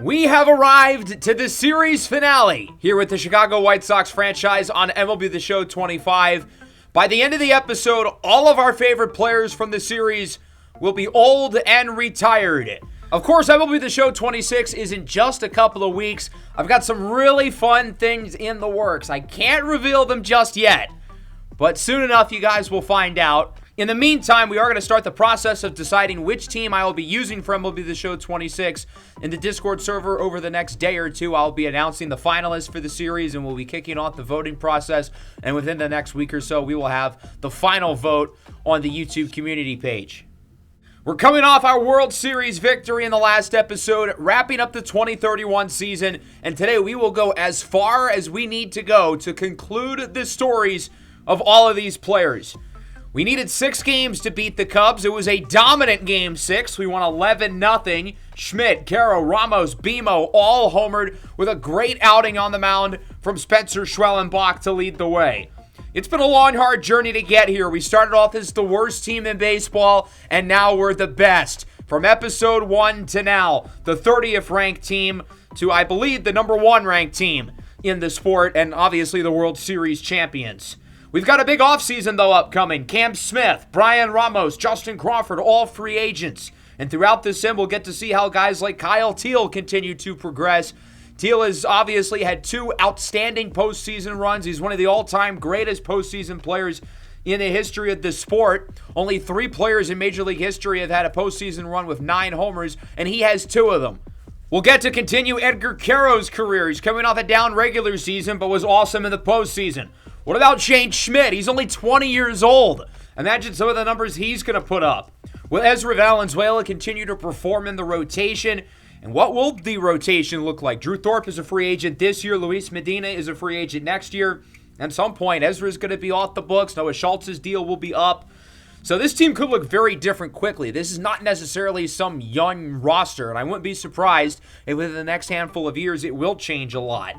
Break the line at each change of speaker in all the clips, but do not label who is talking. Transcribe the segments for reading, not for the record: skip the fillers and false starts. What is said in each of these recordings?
We have arrived to the series finale here with the Chicago White Sox franchise on MLB The Show 25. By the end of the episode, all of our favorite players from the series will be old and retired. Of course, MLB The Show 26 is in just a couple of weeks. I've got some really fun things in the works. I can't reveal them just yet, but soon enough you guys will find out. In the meantime, we are going to start the process of deciding which team I will be using for MLB The Show 26 in the Discord server over the next day or two. I'll be announcing the finalists for the series, and we'll be kicking off the voting process. And within the next week or so, we will have the final vote on the YouTube community page. We're coming off our World Series victory in the last episode, wrapping up the 2031 season, and today we will go as far as we need to go to conclude the stories of all of these players. We needed 6 games to beat the Cubs. It was a dominant Game 6. We won 11-0. Schmidt, Caro, Ramos, Bimo all homered with a great outing on the mound from Spencer Schwellenbach to lead the way. It's been a long, hard journey to get here. We started off as the worst team in baseball, and now we're the best. From episode 1 to now, the 30th ranked team to, I believe, the number 1 ranked team in the sport, and obviously the World Series champions. We've got a big offseason, though, upcoming. Cam Smith, Brian Ramos, Justin Crawford, all free agents. And throughout this sim, we'll get to see how guys like Kyle Teel continue to progress. Teel has obviously had 2 outstanding postseason runs. He's one of the all-time greatest postseason players in the history of the sport. Only 3 players in Major League history have had a postseason run with 9 homers, and he has 2 of them. We'll get to continue Edgar Caro's career. He's coming off a down regular season, but was awesome in the postseason. What about Shane Schmidt? He's only 20 years old. Imagine some of the numbers he's going to put up. Will Ezra Valenzuela continue to perform in the rotation? And what will the rotation look like? Drew Thorpe is a free agent this year. Luis Medina is a free agent next year. At some point, Ezra is going to be off the books. Noah Schultz's deal will be up. So this team could look very different quickly. This is not necessarily some young roster, and I wouldn't be surprised if within the next handful of years it will change a lot.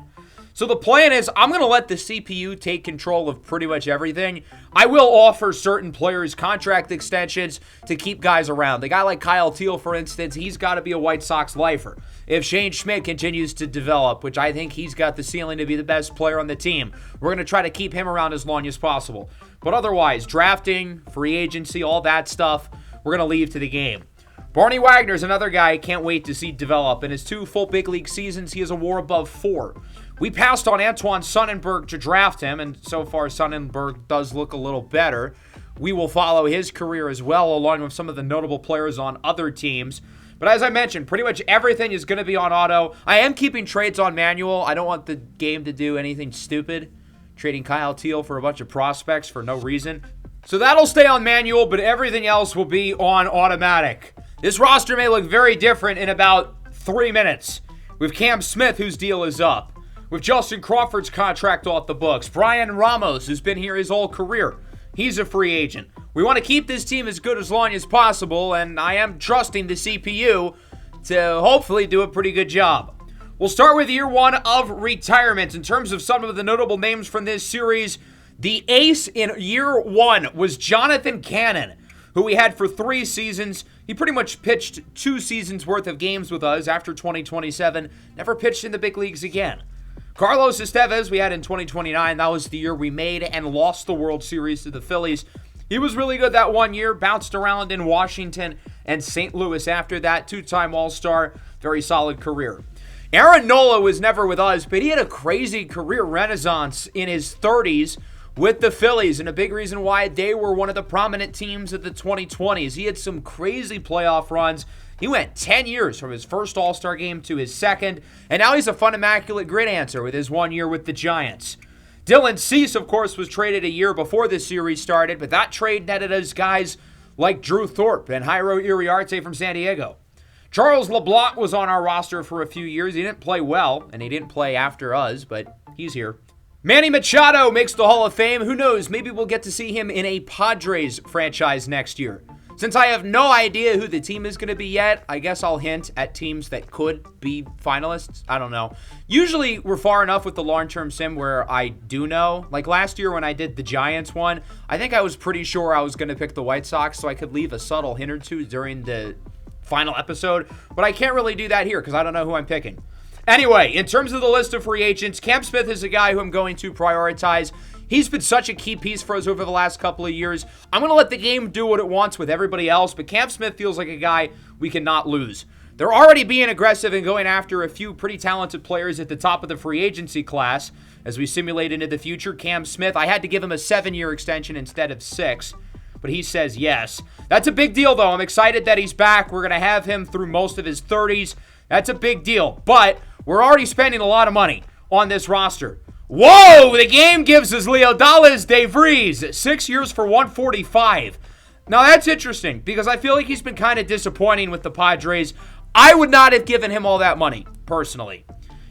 So the plan is I'm going to let the CPU take control of pretty much everything. I will offer certain players contract extensions to keep guys around. The guy like Kyle Teel, for instance, he's got to be a White Sox lifer. If Shane Schmidt continues to develop, which I think he's got the ceiling to be the best player on the team, we're going to try to keep him around as long as possible. But otherwise, drafting, free agency, all that stuff, we're going to leave to the game. Barney Wagner's another guy I can't wait to see develop. In his 2 full big league seasons, he has a WAR above 4. We passed on Antoine Sonnenberg to draft him, and so far Sonnenberg does look a little better. We will follow his career as well, along with some of the notable players on other teams. But as I mentioned, pretty much everything is going to be on auto. I am keeping trades on manual. I don't want the game to do anything stupid, trading Kyle Teel for a bunch of prospects for no reason. So that'll stay on manual, but everything else will be on automatic. This roster may look very different in about 3 minutes. With Cam Smith, whose deal is up. With Justin Crawford's contract off the books. Brian Ramos, who's been here his whole career. He's a free agent. We want to keep this team as good as long as possible, and I am trusting the CPU to hopefully do a pretty good job. We'll start with year 1 of retirement. In terms of some of the notable names from this series, the ace in year 1 was Jonathan Cannon, who we had for 3 seasons. He pretty much pitched 2 seasons worth of games with us after 2027. Never pitched in the big leagues again. Carlos Estevez we had in 2029. That was the year we made and lost the World Series to the Phillies. He was really good that 1 year, bounced around in Washington and St. Louis after that. 2-time All-Star, very solid career. Aaron Nola was never with us, but he had a crazy career renaissance in his 30s with the Phillies, and a big reason why they were one of the prominent teams of the 2020s. He had some crazy playoff runs. He went 10 years from his first All-Star game to his second, and now he's a fun, immaculate grid answer with his 1 year with the Giants. Dylan Cease, of course, was traded a year before this series started, but that trade netted us guys like Drew Thorpe and Jairo Iriarte from San Diego. Charles LeBlanc was on our roster for a few years. He didn't play well, and he didn't play after us, but he's here. Manny Machado makes the Hall of Fame. Who knows? Maybe we'll get to see him in a Padres franchise next year. Since I have no idea who the team is going to be yet, I guess I'll hint at teams that could be finalists. I don't know. Usually we're far enough with the long-term sim where I do know. Like last year when I did the Giants one, I think I was pretty sure I was going to pick the White Sox, so I could leave a subtle hint or two during the final episode, but I can't really do that here because I don't know who I'm picking. Anyway, in terms of the list of free agents, Cam Smith is a guy who I'm going to prioritize. He's been such a key piece for us over the last couple of years. I'm going to let the game do what it wants with everybody else, but Cam Smith feels like a guy we cannot lose. They're already being aggressive and going after a few pretty talented players at the top of the free agency class. As we simulate into the future, Cam Smith, I had to give him a 7-year extension instead of 6, but he says yes. That's a big deal, though. I'm excited that he's back. We're going to have him through most of his 30s. That's a big deal, but we're already spending a lot of money on this roster. Whoa, the game gives us Leonidas De Vries, 6 years for $145. Now, that's interesting because I feel like he's been kind of disappointing with the Padres. I would not have given him all that money, personally.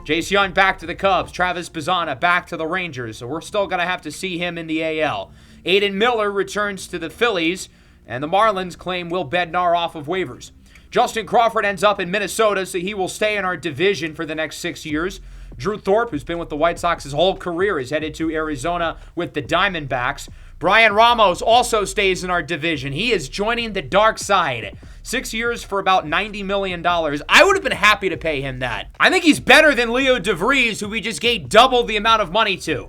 Jace Young back to the Cubs. Travis Bazzana back to the Rangers, so we're still going to have to see him in the AL. Aiden Miller returns to the Phillies, and the Marlins claim Will Bednar off of waivers. Justin Crawford ends up in Minnesota, so he will stay in our division for the next 6 years. Drew Thorpe, who's been with the White Sox his whole career, is headed to Arizona with the Diamondbacks. Brian Ramos also stays in our division. He is joining the dark side. 6 years for about $90 million. I would have been happy to pay him that. I think he's better than Leo DeVries, who we just gave double the amount of money to.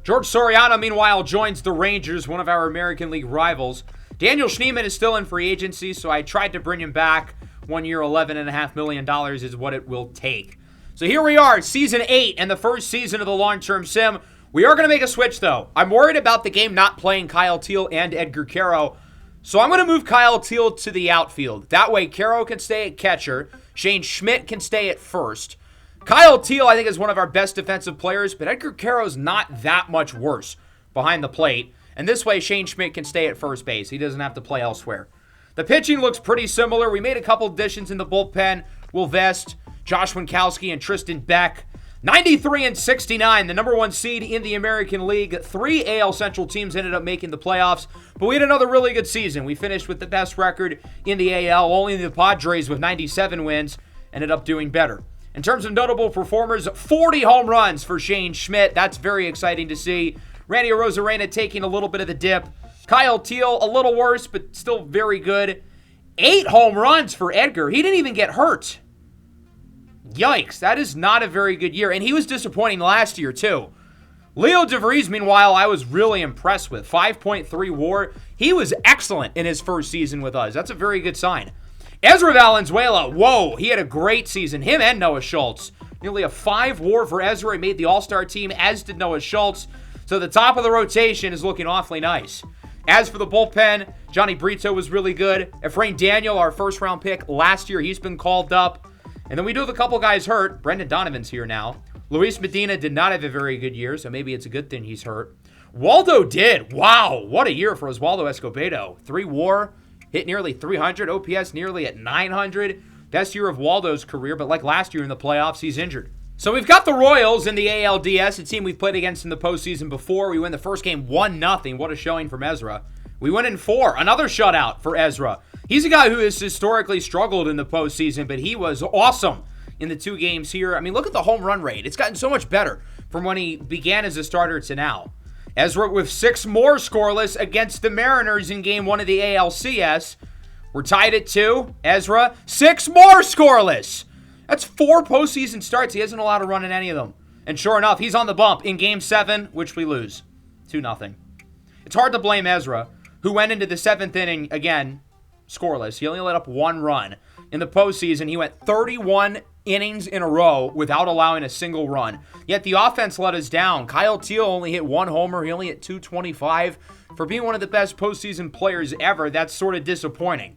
George Soriano, meanwhile, joins the Rangers, one of our American League rivals. Daniel Schneemann is still in free agency, so I tried to bring him back. 1 year, $11.5 million is what it will take. So here we are, Season 8 and the first season of the long-term sim. We are going to make a switch, though. I'm worried about the game not playing Kyle Teal and Edgar Caro, so I'm going to move Kyle Teal to the outfield. That way, Caro can stay at catcher. Shane Schmidt can stay at first. Kyle Teal, I think, is one of our best defensive players, but Edgar Caro's not that much worse behind the plate. And this way, Shane Schmidt can stay at first base. He doesn't have to play elsewhere. The pitching looks pretty similar. We made a couple additions in the bullpen. Will Vest, Josh Winkowski, and Tristan Beck. 93 and 69, the number 1 seed in the American League. 3 AL Central teams ended up making the playoffs, but we had another really good season. We finished with the best record in the AL. Only the Padres with 97 wins ended up doing better. In terms of notable performers, 40 home runs for Shane Schmidt. That's very exciting to see. Randy Arozarena taking a little bit of the dip. Kyle Teal, a little worse, but still very good. 8 home runs for Edgar. He didn't even get hurt. Yikes, that is not a very good year. And he was disappointing last year, too. Leo DeVries, meanwhile, I was really impressed with. 5.3 WAR. He was excellent in his first season with us. That's a very good sign. Ezra Valenzuela, whoa, he had a great season. Him and Noah Schultz. Nearly a 5 WAR for Ezra. He made the All-Star team, as did Noah Schultz. So the top of the rotation is looking awfully nice. As for the bullpen, Johnny Brito was really good. Efrain Daniel, our first-round pick last year, he's been called up. And then we do have a couple guys hurt. Brendan Donovan's here now. Luis Medina did not have a very good year, so maybe it's a good thing he's hurt. Waldo did. Wow, what a year for Oswaldo Escobedo. 3 WAR, hit nearly 300, OPS nearly at 900. Best year of Waldo's career, but like last year in the playoffs, he's injured. So we've got the Royals in the ALDS, a team we've played against in the postseason before. We win the first game 1-0. What a showing from Ezra. We win in 4. Another shutout for Ezra. He's a guy who has historically struggled in the postseason, but he was awesome in the 2 games here. I mean, look at the home run rate. It's gotten so much better from when he began as a starter to now. Ezra with 6 more scoreless against the Mariners in game 1 of the ALCS. We're tied at 2. Ezra, 6 more scoreless. That's 4 postseason starts. He hasn't allowed a run in any of them. And sure enough, he's on the bump in game 7, which we lose. 2-0. It's hard to blame Ezra, who went into the 7th inning, again, scoreless. He only let up 1 run. In the postseason, he went 31 innings in a row without allowing a single run. Yet the offense let us down. Kyle Teal only hit 1 homer. He only hit 225. For being one of the best postseason players ever, that's sort of disappointing.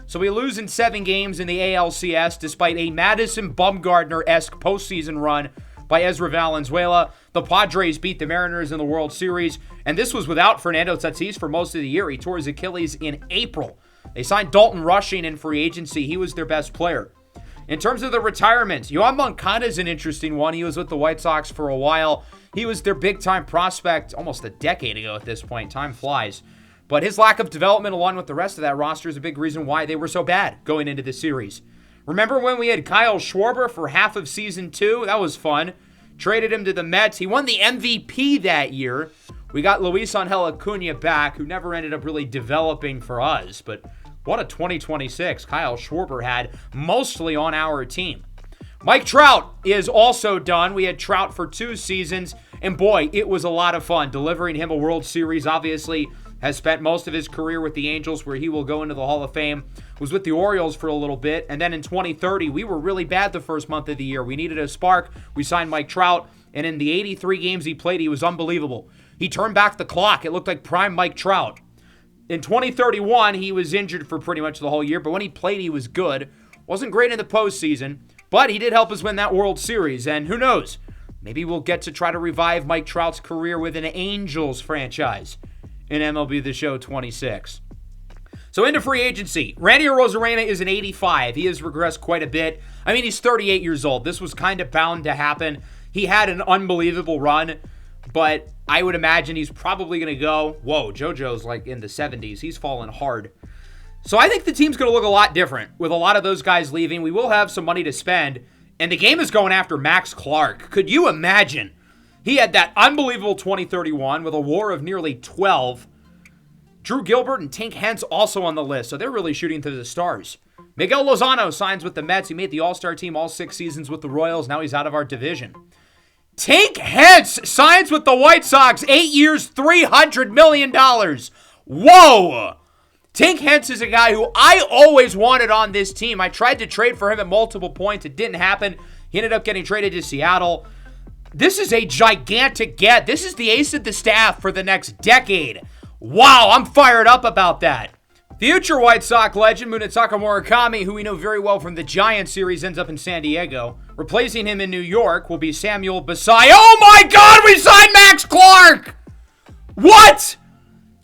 So we lose in 7 games in the ALCS despite a Madison Bumgarner-esque postseason run by Ezra Valenzuela. The Padres beat the Mariners in the World Series, and this was without Fernando Tatis for most of the year. He tore his Achilles in April. They signed Dalton Rushing in free agency. He was their best player. In terms of the retirements, Yoan Moncada is an interesting one. He was with the White Sox for a while. He was their big-time prospect almost a decade ago at this point. Time flies. But his lack of development along with the rest of that roster is a big reason why they were so bad going into the series. Remember when we had Kyle Schwarber for half of Season 2? That was fun. Traded him to the Mets. He won the MVP that year. We got Luis Angel Acuna back, who never ended up really developing for us. But What a 2026 Kyle Schwarber had, mostly on our team. Mike Trout is also done. We had Trout for 2 seasons, and boy, it was a lot of fun delivering him a World Series. Obviously, has spent most of his career with the Angels, where he will go into the Hall of Fame. Was with the Orioles for a little bit, and then in 2030, we were really bad the first month of the year. We needed a spark. We signed Mike Trout, and in the 83 games he played, he was unbelievable. He turned back the clock. It looked like prime Mike Trout. In 2031, he was injured for pretty much the whole year, but when he played, he was good. Wasn't great in the postseason, but he did help us win that World Series, and who knows? Maybe we'll get to try to revive Mike Trout's career with an Angels franchise in MLB The Show 26. So into free agency. Randy Arozarena is an 85. He has regressed quite a bit. I mean, he's 38 years old. This was kind of bound to happen. He had an unbelievable run, but I would imagine he's probably going to go. Whoa, JoJo's like in the 70s. He's fallen hard. So I think the team's going to look a lot different with a lot of those guys leaving. We will have some money to spend, and the game is going after Max Clark. Could you imagine? He had that unbelievable 2031 with a WAR of nearly 12. Drew Gilbert and Tink Hence also on the list, so they're really shooting to the stars. Miguel Lozano signs with the Mets. He made the All-Star team all 6 seasons with the Royals. Now he's out of our division. Tink Hence signs with the White Sox. 8 years, $300 million. Whoa! Tink Hence is a guy who I always wanted on this team. I tried to trade for him at multiple points. It didn't happen. He ended up getting traded to Seattle. This is a gigantic get. This is the ace of the staff for the next decade. Wow, I'm fired up about that. Future White Sox legend Munetaka Murakami, who we know very well from the Giants series, ends up in San Diego. Replacing him in New York will be Samuel Bassai. Oh my God, we signed Max Clark! What?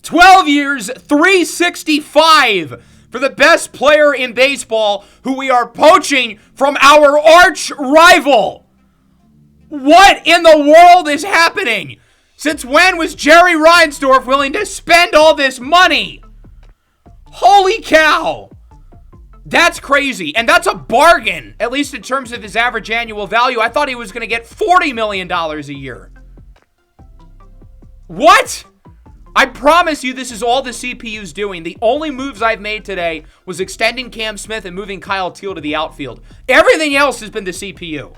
12 years, $365 for the best player in baseball, who we are poaching from our arch rival. What in the world is happening? Since when was Jerry Reinsdorf willing to spend all this money? Holy cow. That's crazy. And that's a bargain, at least in terms of his average annual value. I thought he was going to get $40 million a year. What? I promise you this is all the CPU's doing. The only moves I've made today was extending Cam Smith and moving Kyle Teal to the outfield. Everything else has been the CPU.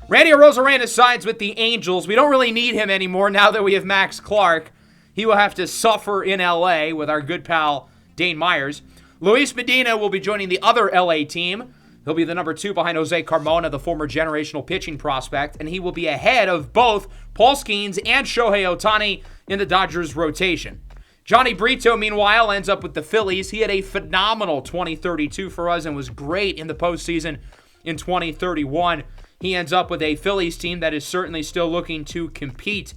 Randy Arozarena signs with the Angels. We don't really need him anymore now that we have Max Clark. He will have to suffer in LA with our good pal Dane Myers. Luis Medina will be joining the other LA team. He'll be the number 2 behind Jose Carmona, the former generational pitching prospect, and he will be ahead of both Paul Skeens and Shohei Ohtani in the Dodgers rotation. Johnny Brito, meanwhile, ends up with the Phillies. He had a phenomenal 2032 for us and was great in the postseason in 2031. He ends up with a Phillies team that is certainly still looking to compete.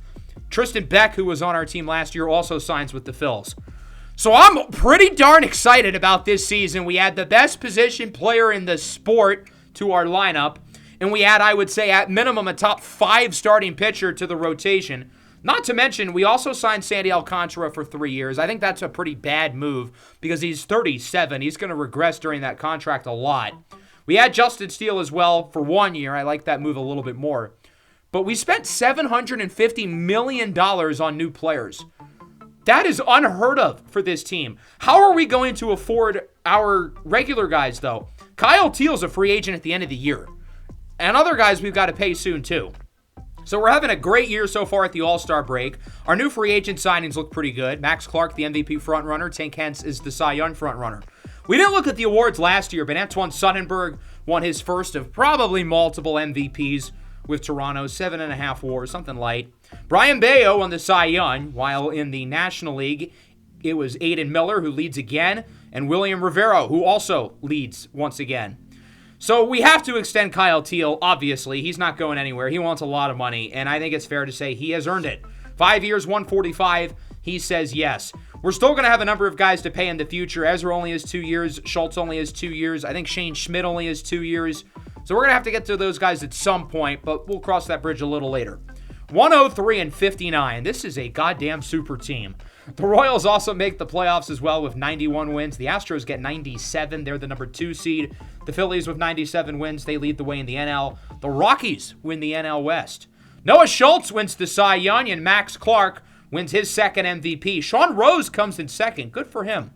Tristan Beck, who was on our team last year, also signs with the Phils. So I'm pretty darn excited about this season. We add the best position player in the sport to our lineup, and we add, I would say, at minimum, a top 5 starting pitcher to the rotation. Not to mention, we also signed Sandy Alcantara for 3 years. I think that's a pretty bad move because he's 37. He's going to regress during that contract a lot. We had Justin Steele as well for 1 year. I like that move a little bit more. But we spent $750 million on new players. That is unheard of for this team. How are we going to afford our regular guys, though? Kyle Teal's a free agent at the end of the year. And other guys we've got to pay soon, too. So we're having a great year so far at the All-Star break. Our new free agent signings look pretty good. Max Clark, the MVP frontrunner. Tink Hence is the Cy Young frontrunner. We didn't look at the awards last year, but Antoine Sonnenberg won his first of probably multiple MVPs with Toronto, 7.5 WAR, something light. Brian Bayo won the Cy Young, while in the National League, it was Aiden Miller who leads again, and William Rivero, who also leads once again. So we have to extend Kyle Teal, obviously. He's not going anywhere. He wants a lot of money, and I think it's fair to say he has earned it. 5 years, 145. He says yes. We're still going to have a number of guys to pay in the future. Ezra only has 2 years. Schultz only has 2 years. I think Shane Schmidt only has 2 years. So we're going to have to get to those guys at some point, but we'll cross that bridge a little later. 103-59. This is a goddamn super team. The Royals also make the playoffs as well with 91 wins. The Astros get 97. They're the number 2 seed. The Phillies with 97 wins. They lead the way in the NL. The Rockies win the NL West. Noah Schultz wins the Cy Young, and Max Clark wins his second MVP. Sean Rose comes in second. Good for him.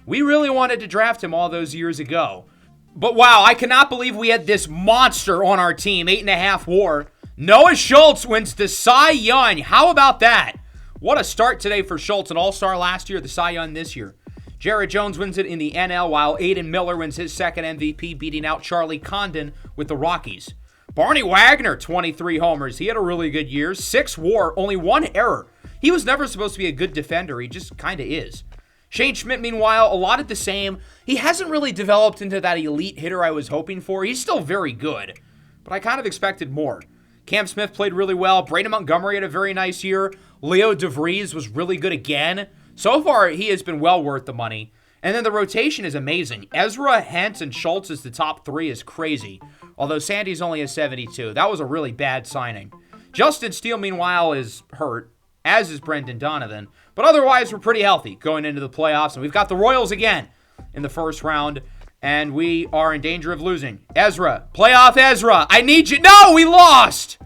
We really wanted to draft him all those years ago. But wow, I cannot believe we had this monster on our team, 8.5 WAR. Noah Schultz wins the Cy Young. How about that? What a start today for Schultz, an all-star last year, the Cy Young this year. Jarrett Jones wins it in the NL, while Aiden Miller wins his second MVP, beating out Charlie Condon with the Rockies. Barney Wagner, 23 homers. He had a really good year. 6 WAR, only 1 error. He was never supposed to be a good defender. He just kind of is. Shane Schmidt, meanwhile, a lot of the same. He hasn't really developed into that elite hitter I was hoping for. He's still very good, but I kind of expected more. Cam Smith played really well. Braden Montgomery had a very nice year. Leo DeVries was really good again. So far, he has been well worth the money. And then the rotation is amazing. Ezra, Hentz, and Schultz as the top 3 is crazy. Although Sandy's only a 72. That was a really bad signing. Justin Steele, meanwhile, is hurt, as is Brendan Donovan. But otherwise, we're pretty healthy going into the playoffs. And we've got the Royals again in the first round. And we are in danger of losing. Ezra, playoff Ezra, I need you. No, we lost.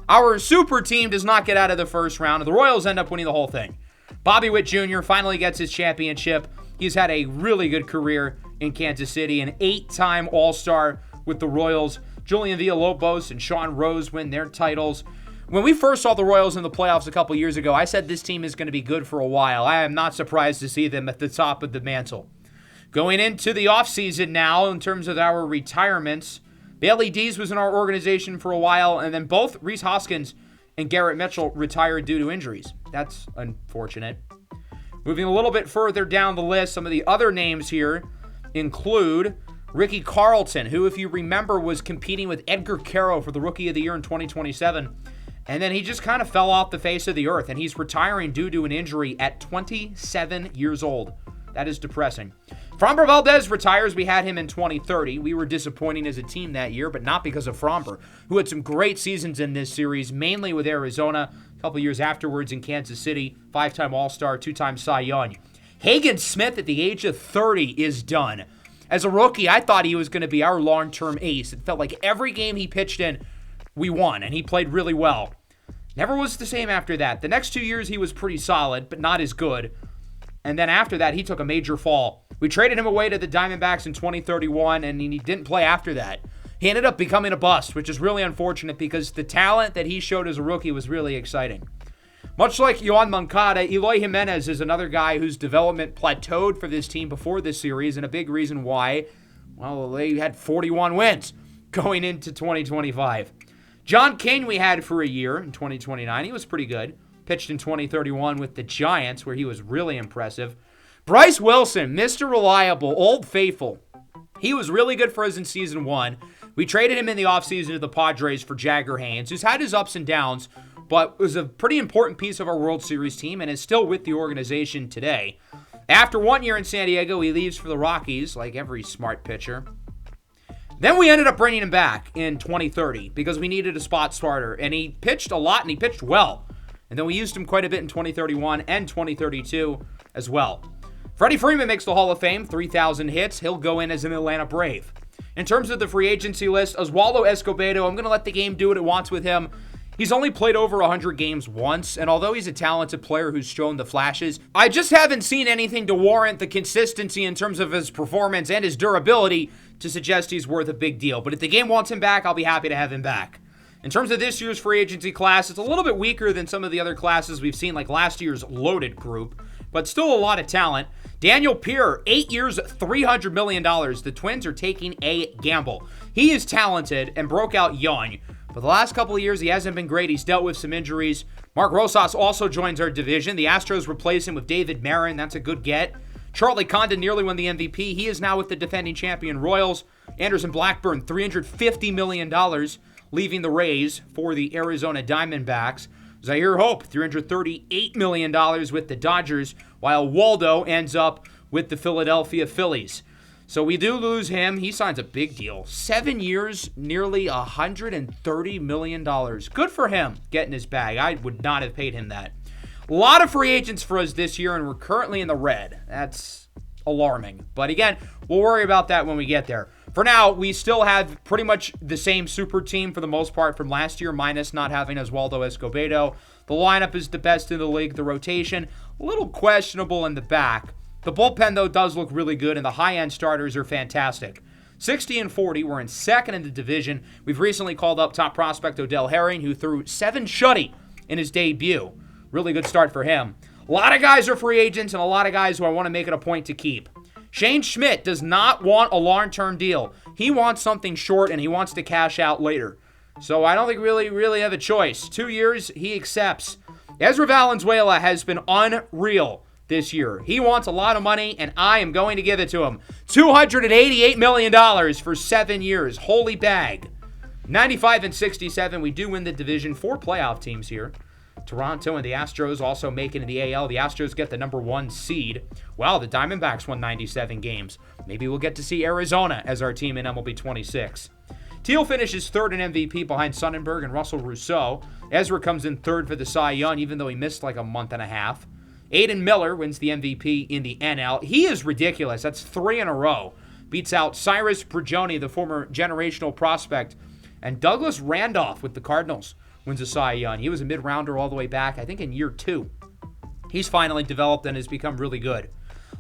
Our super team does not get out of the first round. And the Royals end up winning the whole thing. Bobby Witt Jr. finally gets his championship. He's had a really good career in Kansas City. An 8-time All-Star with the Royals. Julian Villalobos and Sean Rose win their titles. When we first saw the Royals in the playoffs a couple years ago, I said this team is going to be good for a while. I am not surprised to see them at the top of the mantle. Going into the offseason now, in terms of our retirements, Bailey Dees was in our organization for a while, and then both Rhys Hoskins and Garrett Mitchell retired due to injuries. That's unfortunate. Moving a little bit further down the list, some of the other names here include Ricky Carlton, who, if you remember, was competing with Edgar Caro for the Rookie of the Year in 2027. And then he just kind of fell off the face of the earth, and he's retiring due to an injury at 27 years old. That is depressing. Framber Valdez retires. We had him in 2030. We were disappointing as a team that year, but not because of Framber, who had some great seasons in this series, mainly with Arizona, a couple years afterwards in Kansas City, 5-time All-Star, 2-time Cy Young. Hagen Smith at the age of 30 is done. As a rookie, I thought he was going to be our long-term ace. It felt like every game he pitched in, we won, and he played really well. Never was the same after that. The next 2 years, he was pretty solid, but not as good. And then after that, he took a major fall. We traded him away to the Diamondbacks in 2031, and he didn't play after that. He ended up becoming a bust, which is really unfortunate because the talent that he showed as a rookie was really exciting. Much like Yoan Moncada, Eloy Jimenez is another guy whose development plateaued for this team before this series, and a big reason why, well, they had 41 wins going into 2025. John King we had for a year in 2029. He was pretty good. Pitched in 2031 with the Giants, where he was really impressive. Bryce Wilson, Mr. Reliable, Old Faithful. He was really good for us in Season 1. We traded him in the offseason to the Padres for Jagger Haynes, who's had his ups and downs, but was a pretty important piece of our World Series team and is still with the organization today. After 1 year in San Diego, he leaves for the Rockies, like every smart pitcher. Then we ended up bringing him back in 2030 because we needed a spot starter, and he pitched a lot, and he pitched well. And then we used him quite a bit in 2031 and 2032 as well. Freddie Freeman makes the Hall of Fame, 3,000 hits. He'll go in as an Atlanta Brave. In terms of the free agency list, Oswaldo Escobedo, I'm going to let the game do what it wants with him. He's only played over 100 games once, and although he's a talented player who's shown the flashes, I just haven't seen anything to warrant the consistency in terms of his performance and his durability to suggest he's worth a big deal. But if the game wants him back, I'll be happy to have him back. In terms of this year's free agency class, it's a little bit weaker than some of the other classes we've seen, like last year's loaded group, but still a lot of talent. Daniel Pierre, 8 years, $300 million. The Twins are taking a gamble. He is talented and broke out young, but the last couple of years he hasn't been great. He's dealt with some injuries. Mark Rosas also joins our division. The Astros replace him with David Marin. That's a good get. Charlie Condon nearly won the MVP. He is now with the defending champion Royals. Anderson Blackburn, $350 million. Leaving the Rays for the Arizona Diamondbacks. Zaire Hope, $338 million with the Dodgers, while Waldo ends up with the Philadelphia Phillies. So we do lose him. He signs a big deal. 7 years, nearly $130 million. Good for him getting his bag. I would not have paid him that. A lot of free agents for us this year, and we're currently in the red. That's alarming. But again, we'll worry about that when we get there. For now, we still have pretty much the same super team for the most part from last year, minus not having Oswaldo Escobedo. The lineup is the best in the league. The rotation, a little questionable in the back. The bullpen, though, does look really good, and the high-end starters are fantastic. 60-40, we're in second in the division. We've recently called up top prospect Odell Herring, who threw 7 shutty in his debut. Really good start for him. A lot of guys are free agents, and a lot of guys who I want to make it a point to keep. Shane Schmidt does not want a long-term deal. He wants something short, and he wants to cash out later. So I don't think we really have a choice. 2 years, he accepts. Ezra Valenzuela has been unreal this year. He wants a lot of money, and I am going to give it to him. $288 million for 7 years. Holy bag. 95-67, we do win the division. 4 playoff teams here. Toronto and the Astros also make it in the AL. The Astros get the number 1 seed. Wow, the Diamondbacks won 97 games. Maybe we'll get to see Arizona as our team in MLB 26. Teal finishes third in MVP behind Sonnenberg and Russell Rousseau. Ezra comes in third for the Cy Young, even though he missed like a month and a half. Aiden Miller wins the MVP in the NL. He is ridiculous. That's 3 in a row. Beats out Cyrus Prigioni, the former generational prospect. And Douglas Randolph with the Cardinals wins a Cy Young. He was a mid-rounder all the way back, I think, in year 2. He's finally developed and has become really good.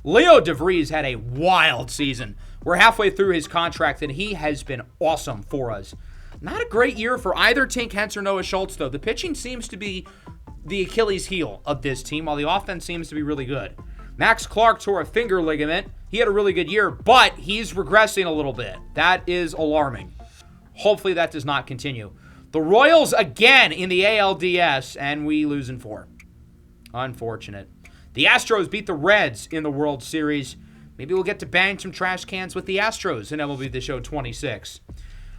Leo DeVries had a wild season. We're halfway through his contract, and he has been awesome for us. Not a great year for either Tink Hence or Noah Schultz, though. The pitching seems to be the Achilles heel of this team, while the offense seems to be really good. Max Clark tore a finger ligament. He had a really good year, but he's regressing a little bit. That is alarming. Hopefully that does not continue. The Royals again in the ALDS, and we lose in 4. Unfortunate. The Astros beat the Reds in the World Series. Maybe we'll get to bang some trash cans with the Astros in MLB The Show 26.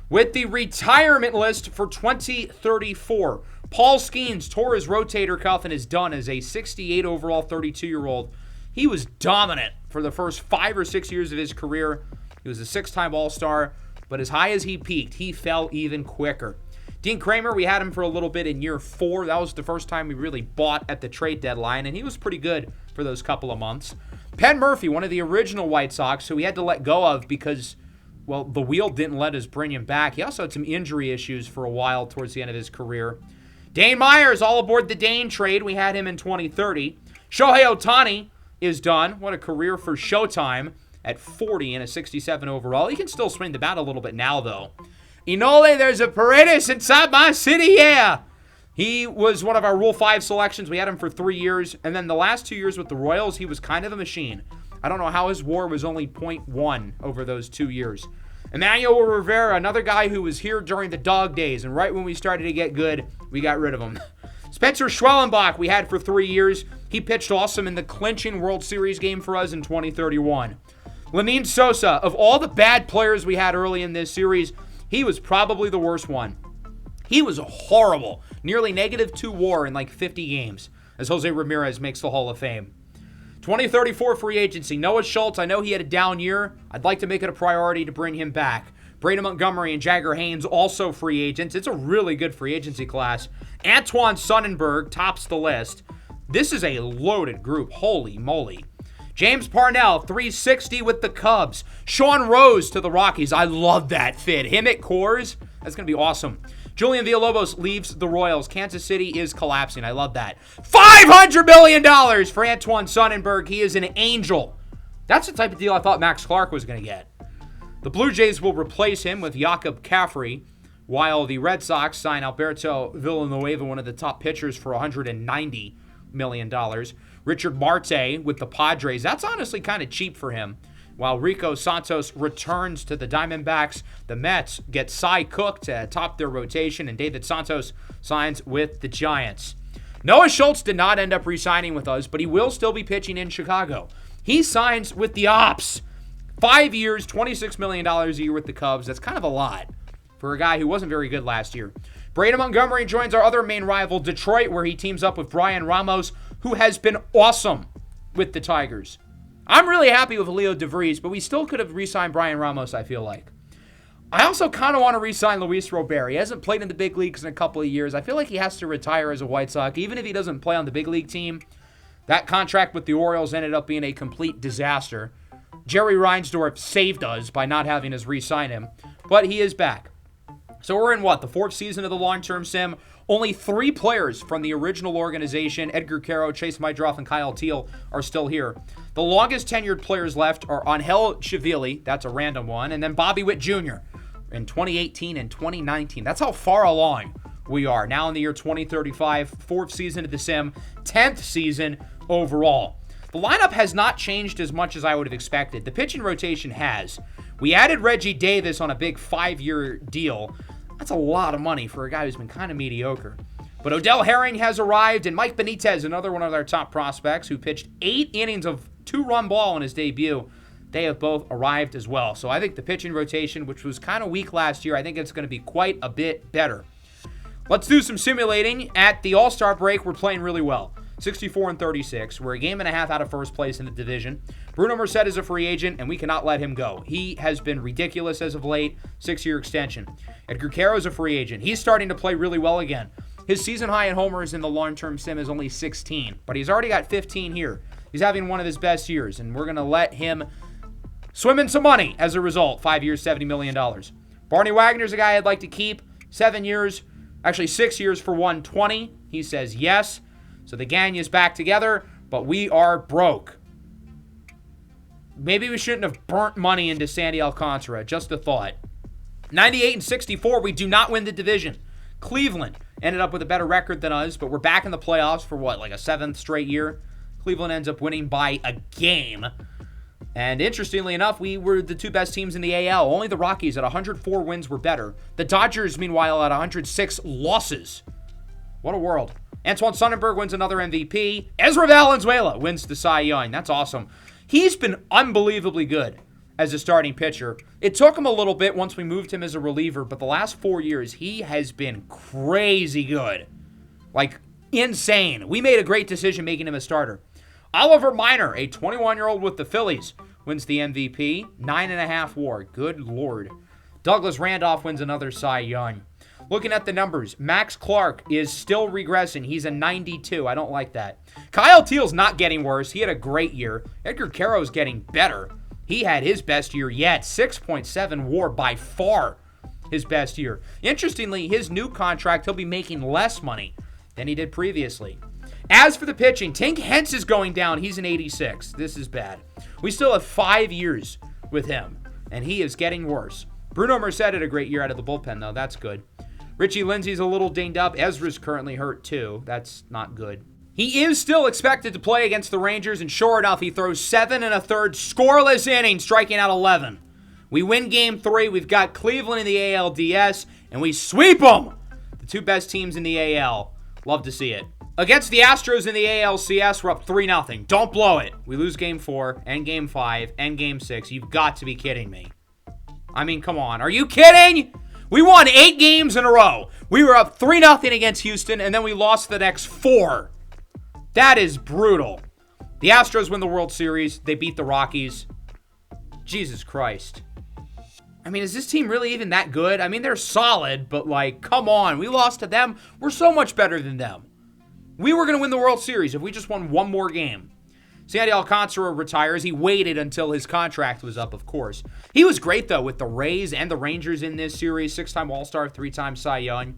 With the retirement list for 2034, Paul Skeens tore his rotator cuff and is done as a 68 overall 32-year-old. He was dominant for the first 5 or 6 years of his career. He was a 6-time All-Star, but as high as he peaked, he fell even quicker. Dean Kramer, we had him for a little bit in year 4. That was the first time we really bought at the trade deadline, and he was pretty good for those couple of months. Penn Murphy, one of the original White Sox, who we had to let go of because, well, the wheel didn't let us bring him back. He also had some injury issues for a while towards the end of his career. Dane Myers, all aboard the Dane trade. We had him in 2030. Shohei Ohtani is done. What a career for Showtime at 40 and a 67 overall. He can still swing the bat a little bit now, though. Inole, there's a Paredes inside my city, yeah. He was one of our Rule 5 selections. We had him for 3 years. And then the last 2 years with the Royals, he was kind of a machine. I don't know how his WAR was only .1 over those 2 years. Emmanuel Rivera, another guy who was here during the dog days. And right when we started to get good, we got rid of him. Spencer Schwellenbach, we had for 3 years. He pitched awesome in the clinching World Series game for us in 2031. Lenyn Sosa, of all the bad players we had early in this series, he was probably the worst one. He was horrible. Nearly -2 WAR in like 50 games as Jose Ramirez makes the Hall of Fame. 2034 free agency. Noah Schultz, I know he had a down year. I'd like to make it a priority to bring him back. Braden Montgomery and Jagger Haynes also free agents. It's a really good free agency class. Antoine Sonnenberg tops the list. This is a loaded group. Holy moly. James Parnell, 360 with the Cubs. Sean Rose to the Rockies. I love that fit. Him at Coors. That's going to be awesome. Julian Villalobos leaves the Royals. Kansas City is collapsing. I love that. $500 million for Antoine Sonnenberg. He is an angel. That's the type of deal I thought Max Clark was going to get. The Blue Jays will replace him with Jakob Caffrey, while the Red Sox sign Alberto Villanueva, one of the top pitchers, for $190 million. Richard Marte with the Padres. That's honestly kind of cheap for him. While Rico Santos returns to the Diamondbacks, the Mets get Cy Cook to top their rotation, and David Santos signs with the Giants. Noah Schultz did not end up re-signing with us, but he will still be pitching in Chicago. He signs with the Ops. 5 years, $26 million a year with the Cubs. That's kind of a lot for a guy who wasn't very good last year. Braden Montgomery joins our other main rival, Detroit, where he teams up with Brian Ramos, who has been awesome with the Tigers. I'm really happy with Leo DeVries, but we still could have re-signed Brian Ramos, I feel like. I also kind of want to re-sign Luis Robert. He hasn't played in the big leagues in a couple of years. I feel like he has to retire as a White Sox, even if he doesn't play on the big league team. That contract with the Orioles ended up being a complete disaster. Jerry Reinsdorf saved us by not having us re-sign him, but he is back. So we're in what, the 4th season of the long-term sim? Only 3 players from the original organization, Edgar Caro, Chase Mydroff, and Kyle Teal, are still here. The longest tenured players left are Angel Chivili, that's a random one, and then Bobby Witt Jr. in 2018 and 2019. That's how far along we are. Now in the year 2035, 4th season of the sim, 10th season overall. The lineup has not changed as much as I would have expected. The pitching rotation has. We added Reggie Davis on a big 5-year deal. That's a lot of money for a guy who's been kind of mediocre. But Odell Herring has arrived, and Mike Benitez, another one of our top prospects, who pitched 8 innings of 2-run ball in his debut. They have both arrived as well. So I think the pitching rotation, which was kind of weak last year, I think it's going to be quite a bit better. Let's do some simulating. At the All-Star break, we're playing really well. 64-36. We're a game and a half out of first place in the division. Bruno Merced is a free agent, and we cannot let him go. He has been ridiculous as of late. 6-year extension. Edgar Caro is a free agent. He's starting to play really well again. His season high in homers in the long-term sim is only 16, but he's already got 15 here. He's having one of his best years, and we're going to let him swim in some money as a result. 5 years, $70 million. Barney Wagner's a guy I'd like to keep. 7 years, actually 6 years for 120. He says yes. So the gang is back together, but we are broke. Maybe we shouldn't have burnt money into Sandy Alcantara. Just a thought. 98-64, we do not win the division. Cleveland ended up with a better record than us, but we're back in the playoffs for what, like a 7th straight year? Cleveland ends up winning by a game. And interestingly enough, we were the 2 best teams in the AL. Only the Rockies at 104 wins were better. The Dodgers, meanwhile, at 106 losses. What a world. Antoine Sonnenberg wins another MVP. Ezra Valenzuela wins the Cy Young. That's awesome. He's been unbelievably good as a starting pitcher. It took him a little bit once we moved him as a reliever, but the last 4 years, he has been crazy good. Like, insane. We made a great decision making him a starter. Oliver Minor, a 21-year-old with the Phillies, wins the MVP. 9.5 WAR. Good Lord. Douglas Randolph wins another Cy Young. Looking at the numbers, Max Clark is still regressing. He's a 92. I don't like that. Kyle Teal's not getting worse. He had a great year. Edgar Caro's getting better. He had his best year yet. 6.7 WAR, by far his best year. Interestingly, his new contract, he'll be making less money than he did previously. As for the pitching, Tink Hence is going down. He's an 86. This is bad. We still have 5 years with him, and he is getting worse. Bruno Merced had a great year out of the bullpen, though. That's good. Richie Lindsey's a little dinged up. Ezra's currently hurt, too. That's not good. He is still expected to play against the Rangers, and sure enough, he throws 7 1/3 scoreless innings, striking out 11. We win Game 3. We've got Cleveland in the ALDS, and we sweep them. The 2 best teams in the AL. Love to see it. Against the Astros in the ALCS, we're up 3-0. Don't blow it. We lose Game 4, and Game 5, and Game 6. You've got to be kidding me. I mean, come on. Are you kidding? We won 8 games in a row. We were up 3-0 against Houston, and then we lost the next 4. That is brutal. The Astros win the World Series. They beat the Rockies. Jesus Christ. I mean, is this team really even that good? I mean, they're solid, but like, come on. We lost to them. We're so much better than them. We were going to win the World Series if we just won one more game. Sandy Alcantara retires. He waited until his contract was up, of course. He was great, though, with the Rays and the Rangers in this series. 6-time All-Star, 3-time Cy Young.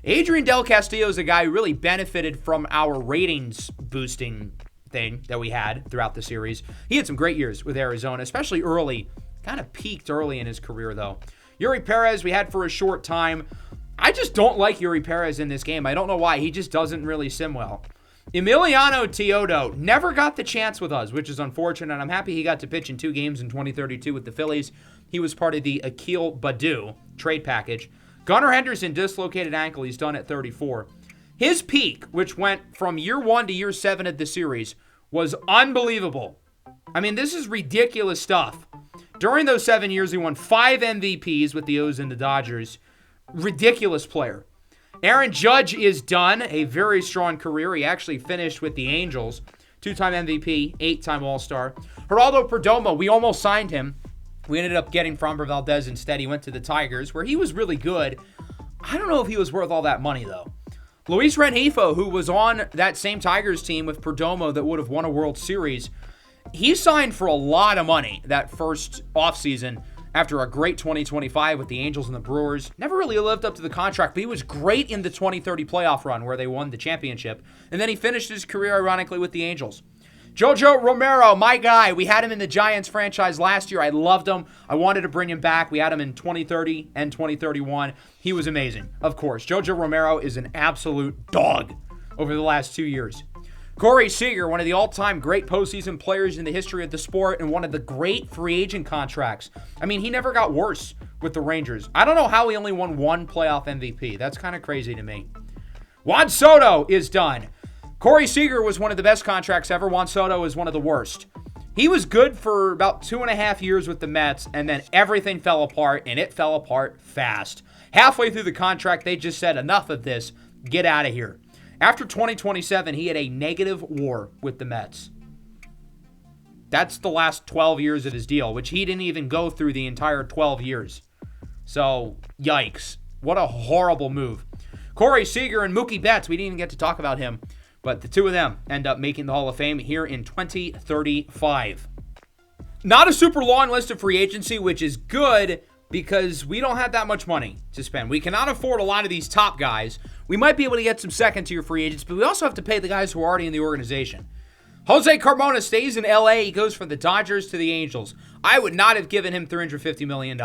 Adrian Del Castillo is a guy who really benefited from our ratings boosting thing that we had throughout the series. He had some great years with Arizona, especially early. Kind of peaked early in his career, though. Yuri Perez we had for a short time. I just don't like Yuri Perez in this game. I don't know why. He just doesn't really sim well. Emiliano Teodo never got the chance with us, which is unfortunate. I'm happy he got to pitch in 2 games in 2032 with the Phillies. He was part of the Akil Baddoo trade package. Gunnar Henderson, dislocated ankle. He's done at 34. His peak, which went from year 1 to year 7 of the series, was unbelievable. I mean, this is ridiculous stuff. During those 7 years, he won 5 MVPs with the O's and the Dodgers. Ridiculous player. Aaron Judge is done. A very strong career. He actually finished with the Angels. 2-time MVP, 8-time All-Star. Geraldo Perdomo, we almost signed him. We ended up getting Framber Valdez instead. He went to the Tigers, where he was really good. I don't know if he was worth all that money, though. Luis Rengifo, who was on that same Tigers team with Perdomo that would have won a World Series, he signed for a lot of money that first offseason, after a great 2025 with the Angels and the Brewers. Never really lived up to the contract, but he was great in the 2030 playoff run where they won the championship. And then he finished his career, ironically, with the Angels. Jojo Romero, my guy. We had him in the Giants franchise last year. I loved him. I wanted to bring him back. We had him in 2030 and 2031. He was amazing, of course. Jojo Romero is an absolute dog over the last 2 years. Corey Seager, one of the all-time great postseason players in the history of the sport and one of the great free agent contracts. I mean, he never got worse with the Rangers. I don't know how he only won one playoff MVP. That's kind of crazy to me. Juan Soto is done. Corey Seager was one of the best contracts ever. Juan Soto is one of the worst. He was good for about 2.5 years with the Mets, and then everything fell apart, and it fell apart fast. Halfway through the contract, they just said, enough of this. Get out of here. After 2027, he had a negative WAR with the Mets. That's the last 12 years of his deal, which he didn't even go through the entire 12 years. So, yikes. What a horrible move. Corey Seager and Mookie Betts, we didn't even get to talk about him. But the two of them end up making the Hall of Fame here in 2035. Not a super long list of free agency, which is good because we don't have that much money to spend. We cannot afford a lot of these top guys. We might be able to get some second-tier free agents, but we also have to pay the guys who are already in the organization. Jose Carmona stays in L.A. He goes from the Dodgers to the Angels. I would not have given him $350 million.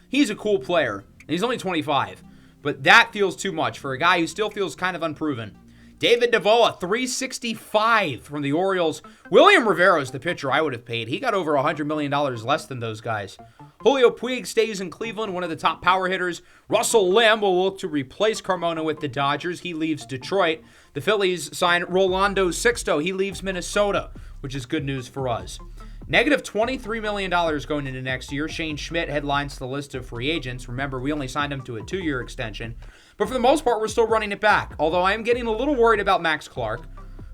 He's a cool player. He's only 25, but that feels too much for a guy who still feels kind of unproven. David Davola, $365 from the Orioles. William Rivera is the pitcher I would have paid. He got over $100 million less than those guys. Julio Puig stays in Cleveland, one of the top power hitters. Russell Limb will look to replace Carmona with the Dodgers. He leaves Detroit. The Phillies sign Rolando Sixto. He leaves Minnesota, which is good news for us. Negative $23 million going into next year. Shane Schmidt headlines the list of free agents. Remember, we only signed him to a 2-year extension. But for the most part, we're still running it back. Although I am getting a little worried about Max Clark,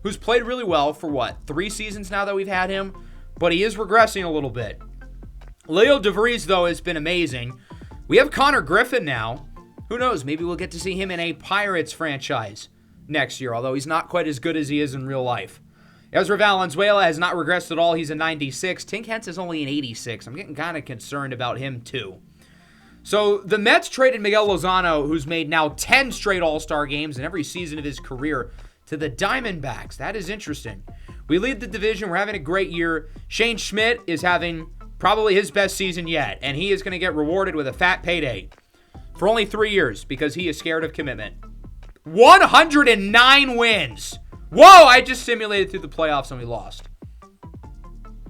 who's played really well for, 3 seasons now that we've had him? But he is regressing a little bit. Leo DeVries, though, has been amazing. We have Connor Griffin now. Who knows? Maybe we'll get to see him in a Pirates franchise next year, although he's not quite as good as he is in real life. Ezra Valenzuela has not regressed at all. He's a 96. Tink Hence is only an 86. I'm getting kind of concerned about him, too. So the Mets traded Miguel Lozano, who's made now 10 straight All-Star games in every season of his career, to the Diamondbacks. That is interesting. We lead the division. We're having a great year. Shane Schmidt is having probably his best season yet, and he is going to get rewarded with a fat payday for only 3 years because he is scared of commitment. 109 wins. Whoa, I just simulated through the playoffs and we lost.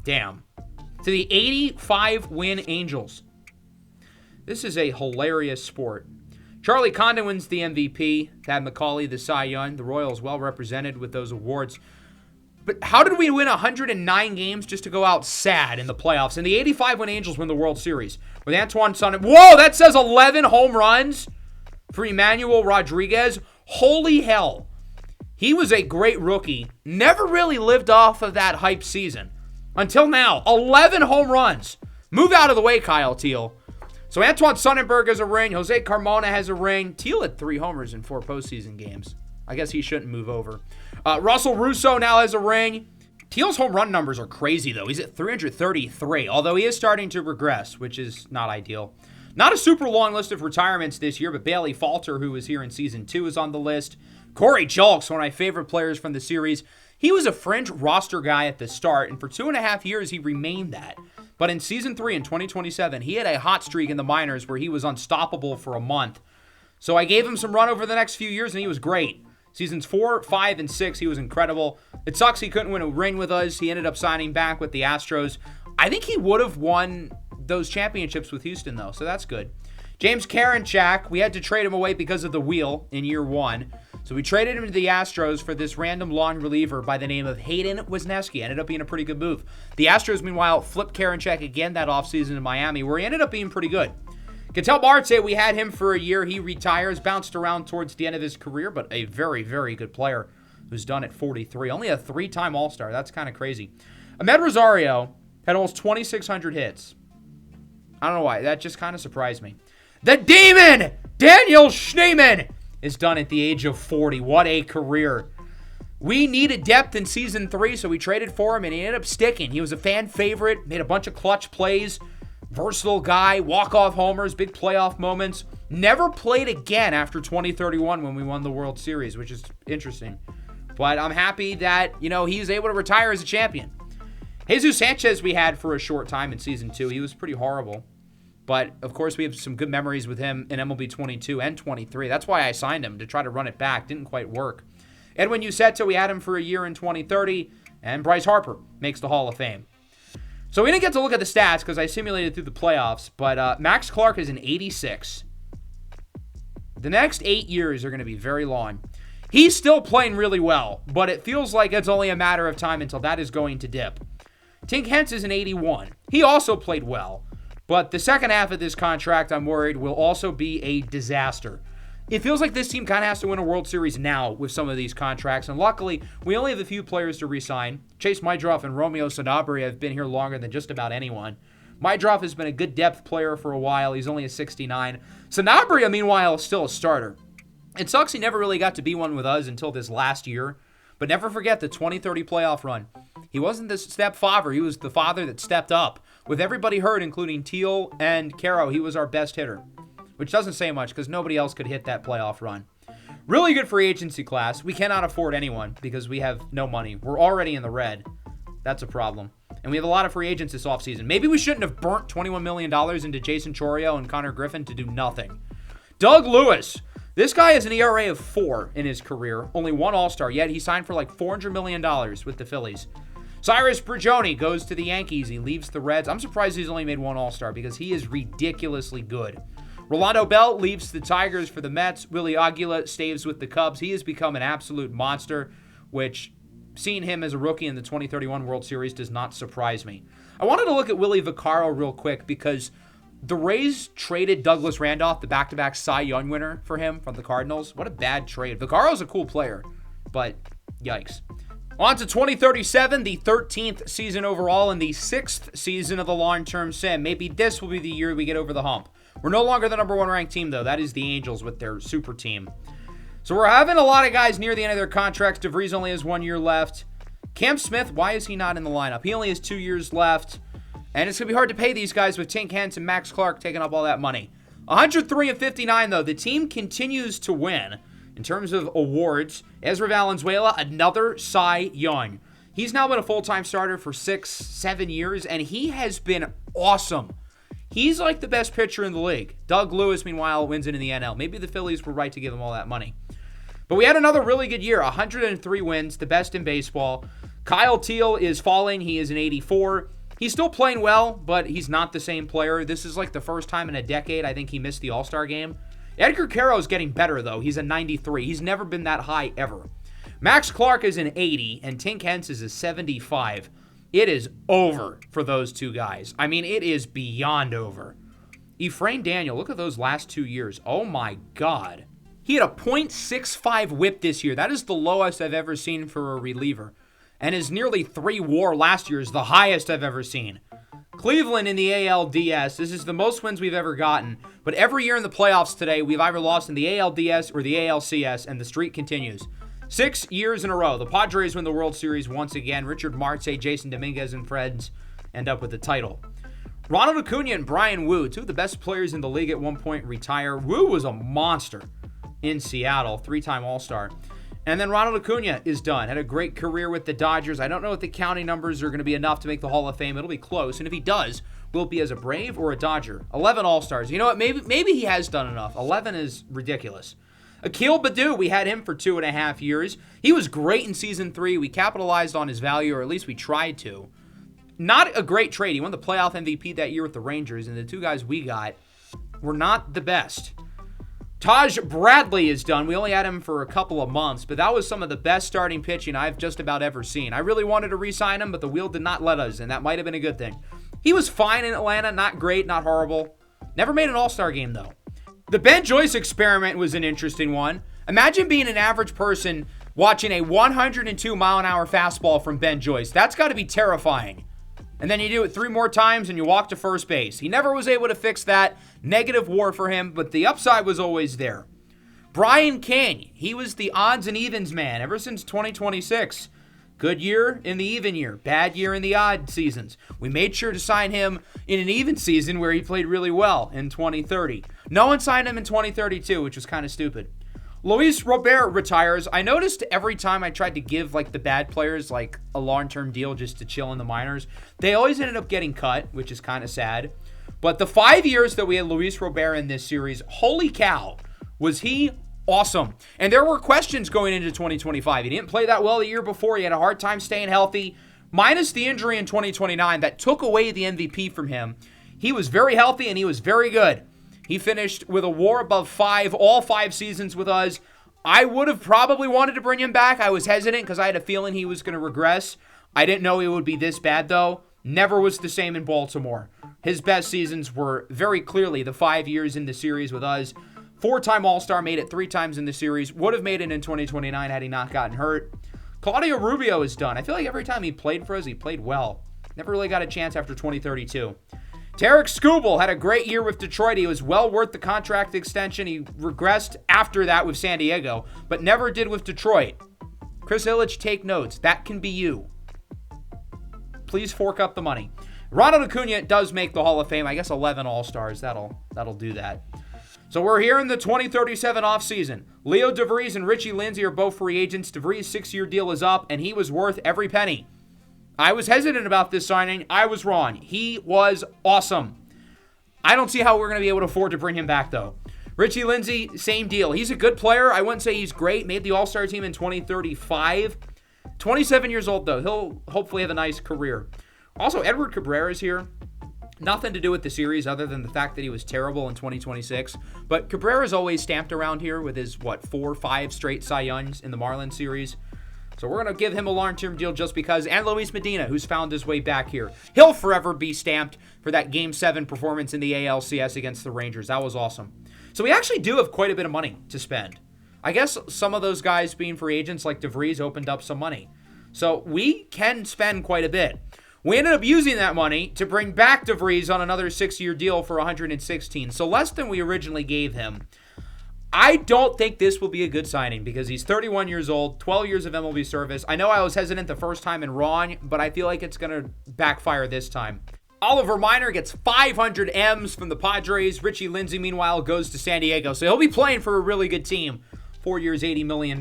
Damn. To the 85-win Angels. This is a hilarious sport. Charlie Condon wins the MVP. Thad McCauley, the Cy Young. The Royals well represented with those awards. But how did we win 109 games just to go out sad in the playoffs? And the 85-win Angels win the World Series with Antoine Sonnet. Whoa, that says 11 home runs for Emmanuel Rodriguez. Holy hell. He was a great rookie. Never really lived off of that hype season. Until now, 11 home runs. Move out of the way, Kyle Teal. So Antoine Sonnenberg has a ring. Jose Carmona has a ring. Teal had 3 homers in 4 postseason games. I guess he shouldn't move over. Russell Russo now has a ring. Teal's home run numbers are crazy, though. He's at 333, although he is starting to regress, which is not ideal. Not a super long list of retirements this year, but Bailey Falter, who was here in Season 2, is on the list. Corey Julks, one of my favorite players from the series. He was a fringe roster guy at the start, and for 2.5 years, he remained that. But in Season 3 in 2027, he had a hot streak in the minors where he was unstoppable for a month. So I gave him some run over the next few years, and he was great. Seasons 4, 5, and 6, he was incredible. It sucks he couldn't win a ring with us. He ended up signing back with the Astros. I think he would have won those championships with Houston, though, so that's good. James Karinchak, we had to trade him away because of the wheel in year 1. So we traded him to the Astros for this random long reliever by the name of Hayden Wesneski. Ended up being a pretty good move. The Astros, meanwhile, flipped Karinchak again that offseason in Miami, where he ended up being pretty good. Ketel Marte, we had him for a year. He retires, bounced around towards the end of his career, but a very, very good player who's done at 43. Only a 3-time All-Star. That's kind of crazy. Ahmed Rosario had almost 2,600 hits. I don't know why. That just kind of surprised me. The Demon, Daniel Schneemann, is done at the age of 40. What a career. We needed depth in Season 3, so we traded for him, and he ended up sticking. He was a fan favorite, made a bunch of clutch plays. Versatile guy, walk-off homers, big playoff moments. Never played again after 2031 when we won the World Series, which is interesting. But I'm happy that, he was able to retire as a champion. Jesus Sanchez we had for a short time in Season 2. He was pretty horrible. But, of course, we have some good memories with him in MLB 22 and 23. That's why I signed him, to try to run it back. Didn't quite work. Edwin Uceta, we had him for a year in 2030. And Bryce Harper makes the Hall of Fame. So we didn't get to look at the stats because I simulated through the playoffs. But Max Clark is an 86. The next 8 years are going to be very long. He's still playing really well, but it feels like it's only a matter of time until that is going to dip. Tink Hence is an 81. He also played well, but the second half of this contract, I'm worried, will also be a disaster. It feels like this team kind of has to win a World Series now with some of these contracts, and luckily, we only have a few players to re-sign. Chase Maedroff and Romeo Sanabria have been here longer than just about anyone. Maedroff has been a good depth player for a while. He's only a 69. Sanabria, meanwhile, is still a starter. It sucks he never really got to be one with us until this last year, but never forget the 2030 playoff run. He wasn't the stepfather. He was the father that stepped up. With everybody hurt, including Teal and Caro, he was our best hitter, which doesn't say much because nobody else could hit that playoff run. Really good free agency class. We cannot afford anyone because we have no money. We're already in the red. That's a problem. And we have a lot of free agents this offseason. Maybe we shouldn't have burnt $21 million into Jason Chorio and Connor Griffin to do nothing. Doug Lewis. This guy has an ERA of 4 in his career. Only one All-Star, yet he signed for like $400 million with the Phillies. Cyrus Brigioni goes to the Yankees. He leaves the Reds. I'm surprised he's only made one All-Star because he is ridiculously good. Rolando Bell leaves the Tigers for the Mets. Willie Aguila stays with the Cubs. He has become an absolute monster, which seeing him as a rookie in the 2031 World Series does not surprise me. I wanted to look at Willie Vaccaro real quick because the Rays traded Douglas Randolph, the back-to-back Cy Young winner, for him from the Cardinals. What a bad trade. Vaccaro's a cool player, but yikes. On to 2037, the 13th season overall and the 6th season of the long-term sim. Maybe this will be the year we get over the hump. We're no longer the number 1 ranked team, though. That is the Angels with their super team. So we're having a lot of guys near the end of their contracts. DeVries only has 1 year left. Cam Smith, why is he not in the lineup? He only has 2 years left. And it's going to be hard to pay these guys with Tink Hence and Max Clark taking up all that money. 103-59, though. The team continues to win. In terms of awards, Ezra Valenzuela, another Cy Young. He's now been a full-time starter for 6-7 years, and he has been awesome. He's like the best pitcher in the league. Doug Lewis, meanwhile, wins it in the NL. Maybe the Phillies were right to give him all that money. But we had another really good year. 103 wins, the best in baseball. Kyle Teal is falling. He is an 84. He's still playing well, but he's not the same player. This is like the first time in a decade I think he missed the All-Star game. Edgar Caro is getting better, though. He's a 93. He's never been that high ever. Max Clark is an 80, and Tink Hence is a 75. It is over for those two guys. I mean, it is beyond over. Efrain Daniel, look at those last 2 years. Oh, my God. He had a .65 whip this year. That is the lowest I've ever seen for a reliever. And his nearly 3 WAR last year is the highest I've ever seen. Cleveland in the ALDS. This is the most wins we've ever gotten. But every year in the playoffs today, we've either lost in the ALDS or the ALCS, and the streak continues. 6 years in a row. The Padres win the World Series once again. Richard Marte, Jason Dominguez, and Freds end up with the title. Ronald Acuna and Brian Wu, 2 of the best players in the league at one point, retire. Wu was a monster in Seattle, 3-time All-Star. And then Ronald Acuna is done. Had a great career with the Dodgers. I don't know if the counting numbers are going to be enough to make the Hall of Fame. It'll be close. And if he does, will it be as a Brave or a Dodger? 11 All-Stars. You know what? Maybe he has done enough. 11 is ridiculous. Akil Baddoo, we had him for 2.5 years. He was great in Season 3. We capitalized on his value, or at least we tried to. Not a great trade. He won the playoff MVP that year with the Rangers, and the 2 guys we got were not the best. Taj Bradley is done. We only had him for a couple of months, but that was some of the best starting pitching I've just about ever seen. I really wanted to re-sign him, but the wheel did not let us, and that might have been a good thing. He was fine in Atlanta, not great, not horrible. Never made an All-Star game, though. The Ben Joyce experiment was an interesting one. Imagine being an average person watching a 102-mile-an-hour fastball from Ben Joyce. That's got to be terrifying. And then you do it 3 more times and you walk to first base. He never was able to fix that. Negative WAR for him, but the upside was always there. Brian King, he was the odds and evens man ever since 2026. Good year in the even year, bad year in the odd seasons. We made sure to sign him in an even season where he played really well in 2030. No one signed him in 2032, which was kind of stupid. Luis Robert retires. I noticed every time I tried to give like the bad players like a long-term deal just to chill in the minors, they always ended up getting cut, which is kind of sad. But the 5 years that we had Luis Robert in this series, holy cow, was he awesome. And there were questions going into 2025. He didn't play that well the year before. He had a hard time staying healthy. Minus the injury in 2029 that took away the MVP from him, he was very healthy and he was very good. He finished with a WAR above 5 all 5 seasons with us. I would have probably wanted to bring him back. I was hesitant because I had a feeling he was going to regress. I didn't know he would be this bad, though. Never was the same in Baltimore. His best seasons were very clearly the 5 years in the series with us. 4-time All-Star, made it 3 times in the series. Would have made it in 2029 had he not gotten hurt. Claudio Rubio is done. I feel like every time he played for us, he played well. Never really got a chance after 2032. Tarek Skubal had a great year with Detroit. He was well worth the contract extension. He regressed after that with San Diego, but never did with Detroit. Chris Ilitch, take notes. That can be you. Please fork up the money. Ronald Acuna does make the Hall of Fame. I guess 11 All-Stars. That'll do that. So we're here in the 2037 offseason. Leo DeVries and Richie Lindsay are both free agents. DeVries' 6-year deal is up, and he was worth every penny. I was hesitant about this signing. I was wrong. He was awesome. I don't see how we're going to be able to afford to bring him back, though. Richie Lindsay, same deal. He's a good player. I wouldn't say he's great. Made the All-Star team in 2035. 27 years old, though. He'll hopefully have a nice career. Also, Edward Cabrera is here. Nothing to do with the series other than the fact that he was terrible in 2026. But Cabrera's always stamped around here with his, 4 or 5 straight Cy Youngs in the Marlins series. So we're going to give him a long-term deal just because. And Luis Medina, who's found his way back here. He'll forever be stamped for that Game 7 performance in the ALCS against the Rangers. That was awesome. So we actually do have quite a bit of money to spend. I guess some of those guys being free agents like DeVries opened up some money. So we can spend quite a bit. We ended up using that money to bring back DeVries on another 6-year deal for $116. So less than we originally gave him. I don't think this will be a good signing because he's 31 years old, 12 years of MLB service. I know I was hesitant the first time and wrong, but I feel like it's going to backfire this time. Oliver Miner gets 500 M's from the Padres. Richie Lindsay, meanwhile, goes to San Diego. So he'll be playing for a really good team. 4 years, $80 million.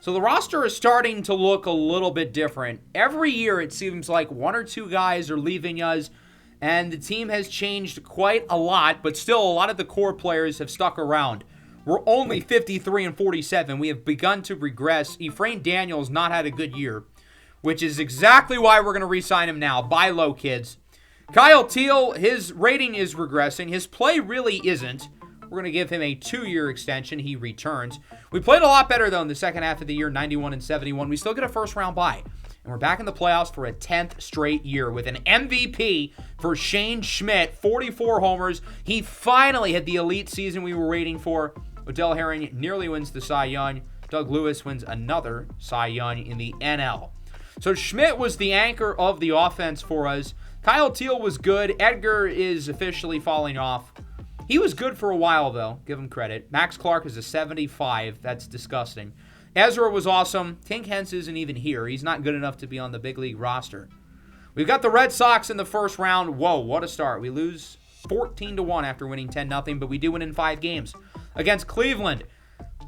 So the roster is starting to look a little bit different. Every year it seems like 1 or 2 guys are leaving us, and the team has changed quite a lot, but still a lot of the core players have stuck around. We're only 53 and 47. We have begun to regress. Efrain Daniels not had a good year, which is exactly why we're going to re-sign him now. Buy low, kids. Kyle Teal, his rating is regressing. His play really isn't. We're going to give him a 2-year extension. He returns. We played a lot better, though, in the second half of the year, 91 and 71. We still get a first-round bye. And we're back in the playoffs for a 10th straight year with an MVP for Shane Schmidt, 44 homers. He finally had the elite season we were waiting for. Odell Herring nearly wins the Cy Young. Doug Lewis wins another Cy Young in the NL. So Schmidt was the anchor of the offense for us. Kyle Teal was good. Edgar is officially falling off. He was good for a while, though. Give him credit. Max Clark is a 75. That's disgusting. Ezra was awesome. Tink Hence isn't even here. He's not good enough to be on the big league roster. We've got the Red Sox in the first round. Whoa, what a start. We lose 14-1 after winning 10-0, but we do win in 5 games. Against Cleveland,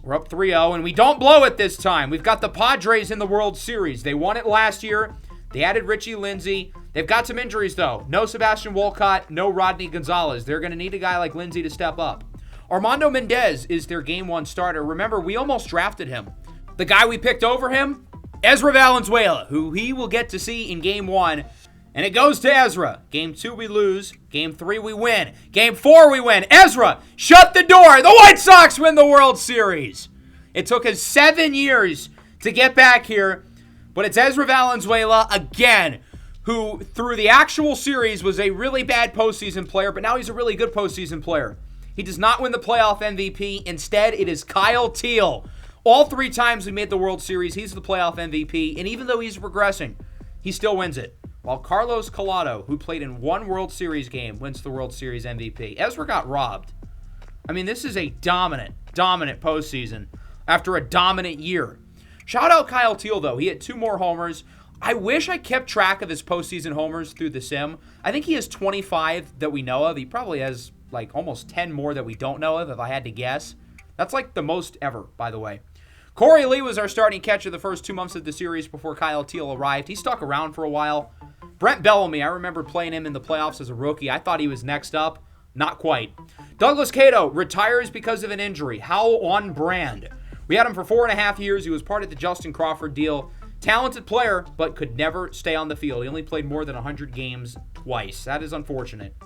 we're up 3-0, and we don't blow it this time. We've got the Padres in the World Series. They won it last year. They added Richie Lindsay. They've got some injuries, though. No Sebastian Walcott, no Rodney Gonzalez. They're going to need a guy like Lindsay to step up. Armando Mendez is their Game 1 starter. Remember, we almost drafted him. The guy we picked over him, Ezra Valenzuela, who he will get to see in Game 1. And it goes to Ezra. Game 2, we lose. Game 3, we win. Game 4, we win. Ezra, shut the door. The White Sox win the World Series. It took us 7 years to get back here. But it's Ezra Valenzuela, again, who through the actual series was a really bad postseason player, but now he's a really good postseason player. He does not win the playoff MVP. Instead, it is Kyle Teal. All 3 times we made the World Series, he's the playoff MVP. And even though he's regressing, he still wins it. While Carlos Collado, who played in 1 World Series game, wins the World Series MVP. Ezra got robbed. I mean, this is a dominant postseason after a dominant year. Shout out Kyle Teal, though. He hit 2 more homers. I wish I kept track of his postseason homers through the sim. I think he has 25 that we know of. He probably has like almost 10 more that we don't know of, if I had to guess. That's like the most ever, by the way. Corey Lee was our starting catcher the first 2 months of the series before Kyle Teal arrived. He stuck around for a while. Brent Bellamy, I remember playing him in the playoffs as a rookie. I thought he was next up. Not quite. Douglas Cato retires because of an injury. How on brand. We had him for 4.5 years. He was part of the Justin Crawford deal. Talented player, but could never stay on the field. He only played more than 100 games twice. That is unfortunate.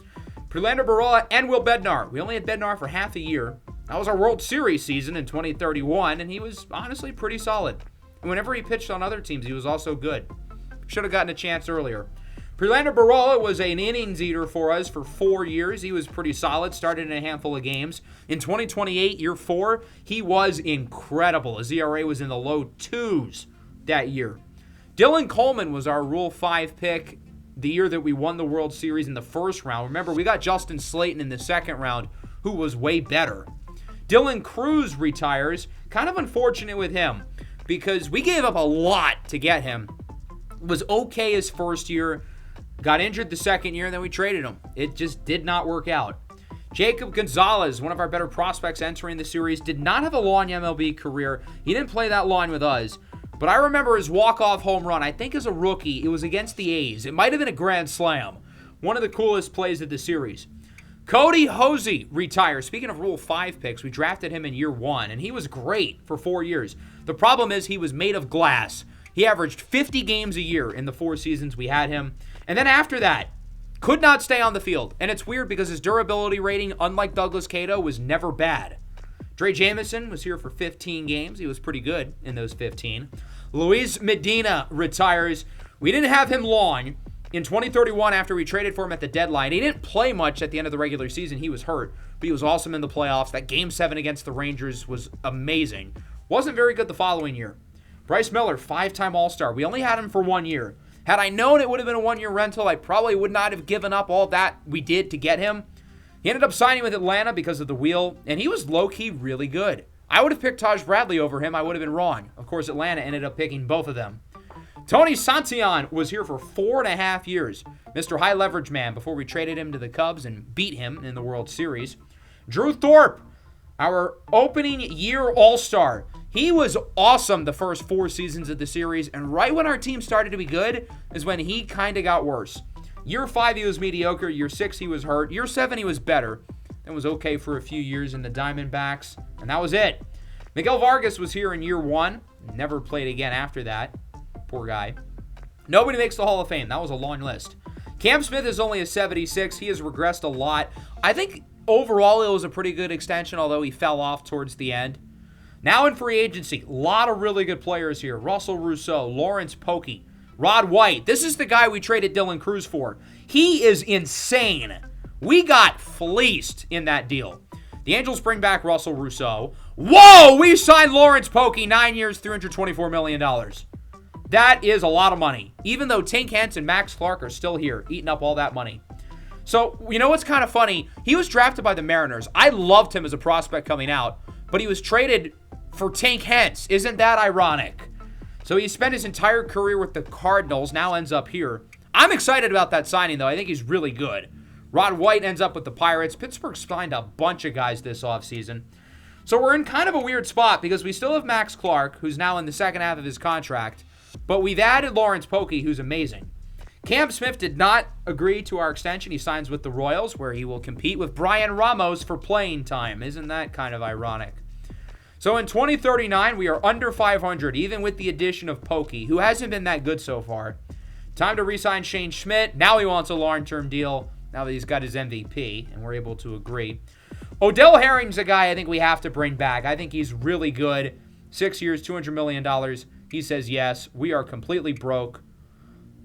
Prelander Barola and Will Bednar. We only had Bednar for half a year. That was our World Series season in 2031, and he was honestly pretty solid. And whenever he pitched on other teams, he was also good. Should have gotten a chance earlier. Prelander Barola was an innings eater for us for 4 years. He was pretty solid, started in a handful of games. In 2028, year 4, he was incredible. His ERA was in the low 2s that year. Dylan Coleman was our Rule 5 pick the year that we won the World Series in the first round. Remember, we got Justin Slayton in the second round, who was way better. Dylan Cruz retires. Kind of unfortunate with him because we gave up a lot to get him. Was okay his first year, got injured the second year, and then we traded him. It just did not work out. Jacob Gonzalez, one of our better prospects entering the series, did not have a long MLB career. He didn't play that long with us, but I remember his walk-off home run. I think as a rookie, it was against the A's. It might have been a grand slam. One of the coolest plays of the series. Cody Hosey retires. Speaking of Rule 5 picks, we drafted him in year 1, and he was great for 4 years. The problem is he was made of glass. He averaged 50 games a year in the 4 seasons we had him. And then after that, could not stay on the field. And it's weird because his durability rating, unlike Douglas Cato, was never bad. Dre Jamison was here for 15 games. He was pretty good in those 15. Luis Medina retires. We didn't have him long. In 2031, after we traded for him at the deadline, he didn't play much at the end of the regular season. He was hurt, but he was awesome in the playoffs. That Game 7 against the Rangers was amazing. Wasn't very good the following year. Bryce Miller, 5-time All-Star. We only had him for 1 year. Had I known it would have been a 1-year rental, I probably would not have given up all that we did to get him. He ended up signing with Atlanta because of the wheel, and he was low-key really good. I would have picked Taj Bradley over him. I would have been wrong. Of course, Atlanta ended up picking both of them. Tony Santillan was here for 4.5 years. Mr. High Leverage Man before we traded him to the Cubs and beat him in the World Series. Drew Thorpe, our opening year All-Star. He was awesome the first 4 seasons of the series, and right when our team started to be good is when he kind of got worse. Year 5, he was mediocre. Year 6, he was hurt. Year 7, he was better. Then was okay for a few years in the Diamondbacks, and that was it. Miguel Vargas was here in year 1. Never played again after that. Poor guy. Nobody makes the Hall of Fame. That was a long list. Cam Smith is only a 76. He has regressed a lot. I think overall it was a pretty good extension, although he fell off towards the end. Now in free agency, a lot of really good players here. Russell Rousseau, Lawrence Pokey, Rod White. This is the guy we traded Dylan Cruz for. He is insane. We got fleeced in that deal. The Angels bring back Russell Rousseau. Whoa! We signed Lawrence Pokey, 9 years, $324 million. That is a lot of money, even though Tink Hence and Max Clark are still here, eating up all that money. So, you know what's kind of funny? He was drafted by the Mariners. I loved him as a prospect coming out, but he was traded for Tink Hence. Isn't that ironic? So he spent his entire career with the Cardinals, now ends up here. I'm excited about that signing, though. I think he's really good. Rod White ends up with the Pirates. Pittsburgh signed a bunch of guys this offseason. So we're in kind of a weird spot because we still have Max Clark, who's now in the second half of his contract, but we've added Lawrence Pokey, who's amazing. Cam Smith did not agree to our extension. He signs with the Royals, where he will compete with Brian Ramos for playing time. Isn't that kind of ironic? So in 2039, we are under 500, even with the addition of Pokey, who hasn't been that good so far. Time to re-sign Shane Schmidt. Now he wants a long-term deal, now that he's got his MVP, and we're able to agree. Odell Herring's a guy I think we have to bring back. I think he's really good. 6 years, $200 million. He says yes. We are completely broke.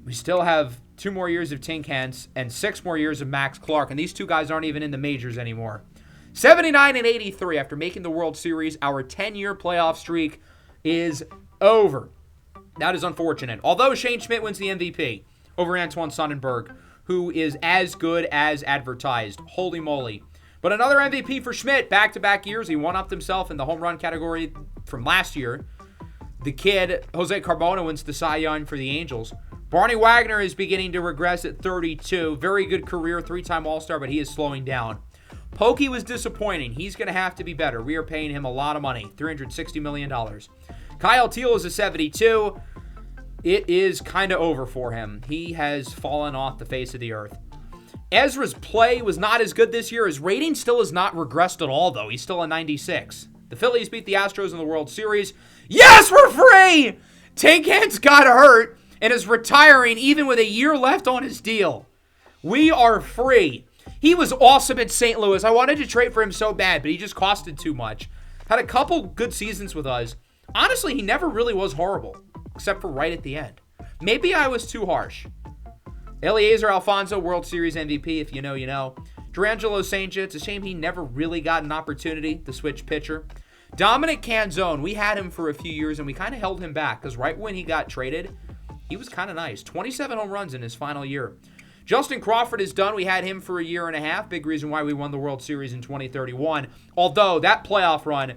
We still have 2 more years of Tink Hence and 6 more years of Max Clark, and these 2 guys aren't even in the majors anymore. 79 and 83 after making the World Series. Our 10-year playoff streak is over. That is unfortunate. Although Shane Schmidt wins the MVP over Antoine Sonnenberg, who is as good as advertised. Holy moly. But another MVP for Schmidt. Back-to-back years. He one-upped himself in the home run category from last year. The kid, Jose Carbona, wins the Cy Young for the Angels. Barney Wagner is beginning to regress at 32. Very good career, 3-time All-Star, but he is slowing down. Pokey was disappointing. He's going to have to be better. We are paying him a lot of money, $360 million. Kyle Teal is a 72. It is kind of over for him. He has fallen off the face of the earth. Ezra's play was not as good this year. His rating still has not regressed at all, though. He's still a 96. The Phillies beat the Astros in the World Series. Yes, we're free! Tin Cans got hurt and is retiring even with a year left on his deal. We are free. He was awesome at St. Louis. I wanted to trade for him so bad, but he just costed too much. Had a couple good seasons with us. Honestly, he never really was horrible, except for right at the end. Maybe I was too harsh. Eliezer Alfonso, World Series MVP. If you know, you know. Durangelo Sanchez, it's a shame he never really got an opportunity to switch pitcher. Dominic Canzone, we had him for a few years, and we kind of held him back, because right when he got traded, he was kind of nice. 27 home runs in his final year. Justin Crawford is done. We had him for a year and a half. Big reason why we won the World Series in 2031. Although, that playoff run,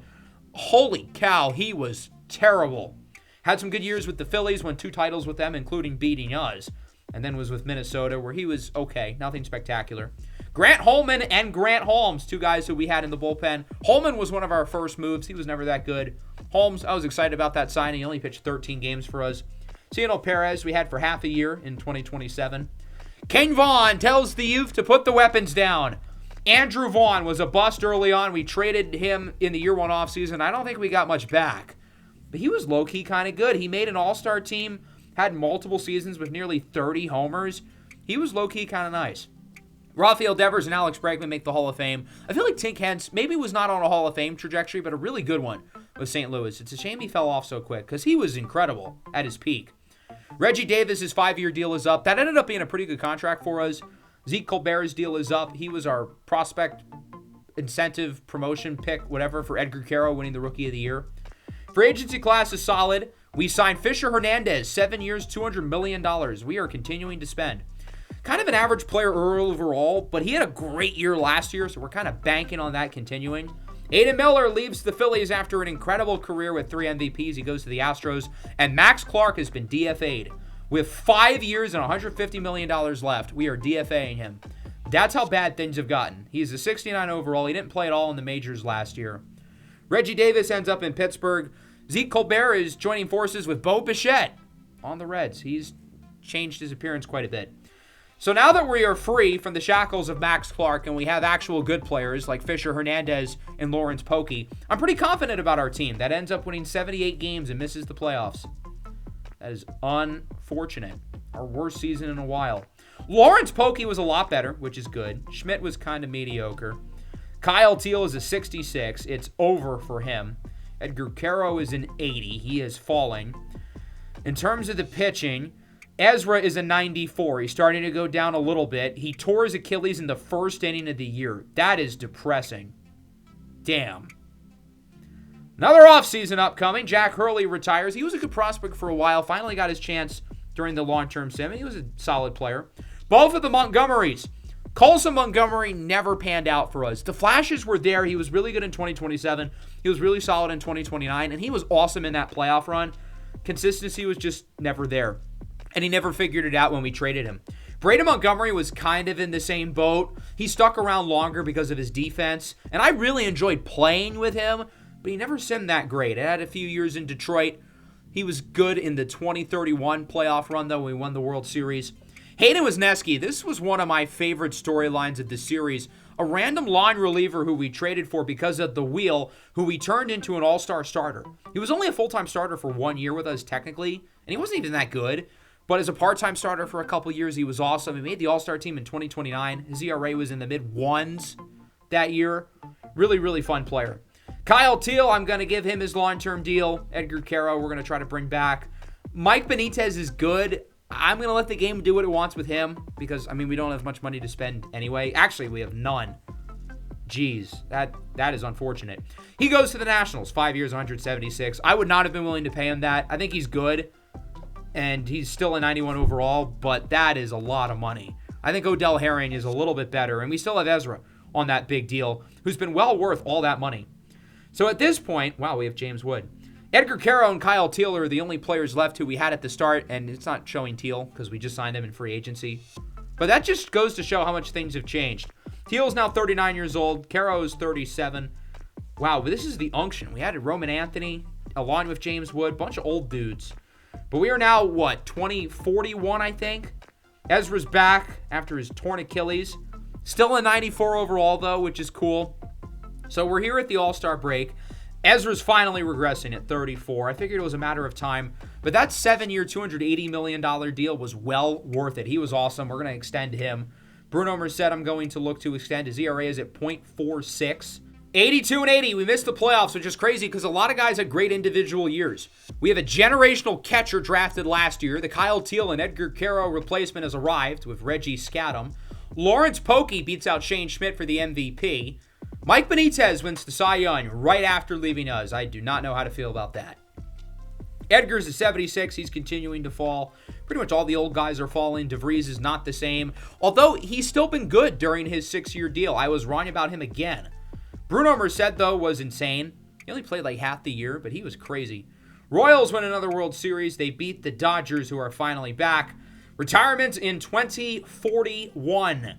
holy cow, he was terrible. Had some good years with the Phillies, won 2 titles with them, including beating us. And then was with Minnesota, where he was okay, nothing spectacular. Grant Holman and Grant Holmes, 2 guys who we had in the bullpen. Holman was one of our first moves. He was never that good. Holmes, I was excited about that signing. He only pitched 13 games for us. Ciano Perez, we had for half a year in 2027. King Vaughn tells the youth to put the weapons down. Andrew Vaughn was a bust early on. We traded him in the year 1 offseason. I don't think we got much back. But he was low-key kind of good. He made an all-star team, had multiple seasons with nearly 30 homers. He was low-key kind of nice. Rafael Devers and Alex Bregman make the Hall of Fame. I feel like Tink Hens maybe was not on a Hall of Fame trajectory, but a really good one with St. Louis. It's a shame he fell off so quick because he was incredible at his peak. Reggie Davis' 5-year deal is up. That ended up being a pretty good contract for us. Zeke Colbert's deal is up. He was our prospect incentive promotion pick, whatever, for Edgar Caro winning the Rookie of the Year. Free agency class is solid. We signed Fisher Hernandez, 7 years, $200 million. We are continuing to spend. Kind of an average player overall, but he had a great year last year, so we're kind of banking on that continuing. Aiden Miller leaves the Phillies after an incredible career with 3 MVPs. He goes to the Astros, and Max Clark has been DFA'd. With 5 years and $150 million left, we are DFAing him. That's how bad things have gotten. He's a 69 overall. He didn't play at all in the majors last year. Reggie Davis ends up in Pittsburgh. Zeke Colbert is joining forces with Bo Bichette on the Reds. He's changed his appearance quite a bit. So now that we are free from the shackles of Max Clark and we have actual good players like Fisher Hernandez and Lawrence Pokey, I'm pretty confident about our team that ends up winning 78 games and misses the playoffs. That is unfortunate. Our worst season in a while. Lawrence Pokey was a lot better, which is good. Schmidt was kind of mediocre. Kyle Teal is a 66. It's over for him. Edgar Caro is an 80. He is falling. In terms of the pitching, Ezra is a 94. He's starting to go down a little bit. He tore his Achilles in the first inning of the year. That is depressing. Damn. Another offseason upcoming. Jack Hurley retires. He was a good prospect for a while. Finally got his chance during the long-term sim. He was a solid player. Both of the Montgomerys. Colson Montgomery never panned out for us. The flashes were there. He was really good in 2027. He was really solid in 2029. And he was awesome in that playoff run. Consistency was just never there. And he never figured it out when we traded him. Braden Montgomery was kind of in the same boat. He stuck around longer because of his defense. And I really enjoyed playing with him. But he never seemed that great. I had a few years in Detroit. He was good in the 2031 playoff run, though, when we won the World Series. Hayden Wesneski, this was one of my favorite storylines of the series. A random line reliever who we traded for because of the wheel, who we turned into an all-star starter. He was only a full-time starter for 1 year with us, technically, and he wasn't even that good. But as a part-time starter for a couple years, he was awesome. He made the all-star team in 2029. His ERA was in the mid-ones that year. Really, really fun player. Kyle Teal, I'm going to give him his long-term deal. Edgar Caro, we're going to try to bring back. Mike Benitez is good. I'm going to let the game do what it wants with him because, I mean, we don't have much money to spend anyway. Actually, we have none. Jeez, that is unfortunate. He goes to the Nationals, 5 years, 176. I would not have been willing to pay him that. I think he's good, and he's still a 91 overall, but that is a lot of money. I think Odell Herring is a little bit better, and we still have Ezra on that big deal, who's been well worth all that money. So at this point, wow, we have James Wood. Edgar Caro and Kyle Teal are the only players left who we had at the start, and it's not showing Teal because we just signed him in free agency. But that just goes to show how much things have changed. Teal's now 39 years old. Caro is 37. Wow, but this is the unction. We had Roman Anthony, along with James Wood, bunch of old dudes. But we are now, 2041, I think? Ezra's back after his torn Achilles. Still a 94 overall, though, which is cool. So we're here at the All-Star break. Ezra's finally regressing at 34. I figured it was a matter of time. But that 7-year, $280 million deal was well worth it. He was awesome. We're going to extend him. Bruno Merced, I'm going to look to extend. His ERA is at .46. 82 and 80. We missed the playoffs, which is crazy because a lot of guys had great individual years. We have a generational catcher drafted last year. The Kyle Teal and Edgar Caro replacement has arrived with Reggie Scadam. Lawrence Pokey beats out Shane Schmidt for the MVP. Mike Benitez wins the Cy Young right after leaving us. I do not know how to feel about that. Edgar's at 76. He's continuing to fall. Pretty much all the old guys are falling. DeVries is not the same. Although he's still been good during his 6-year deal. I was wrong about him again. Bruno Merced, though, was insane. He only played like half the year, but he was crazy. Royals win another World Series. They beat the Dodgers, who are finally back. Retirement in 2041.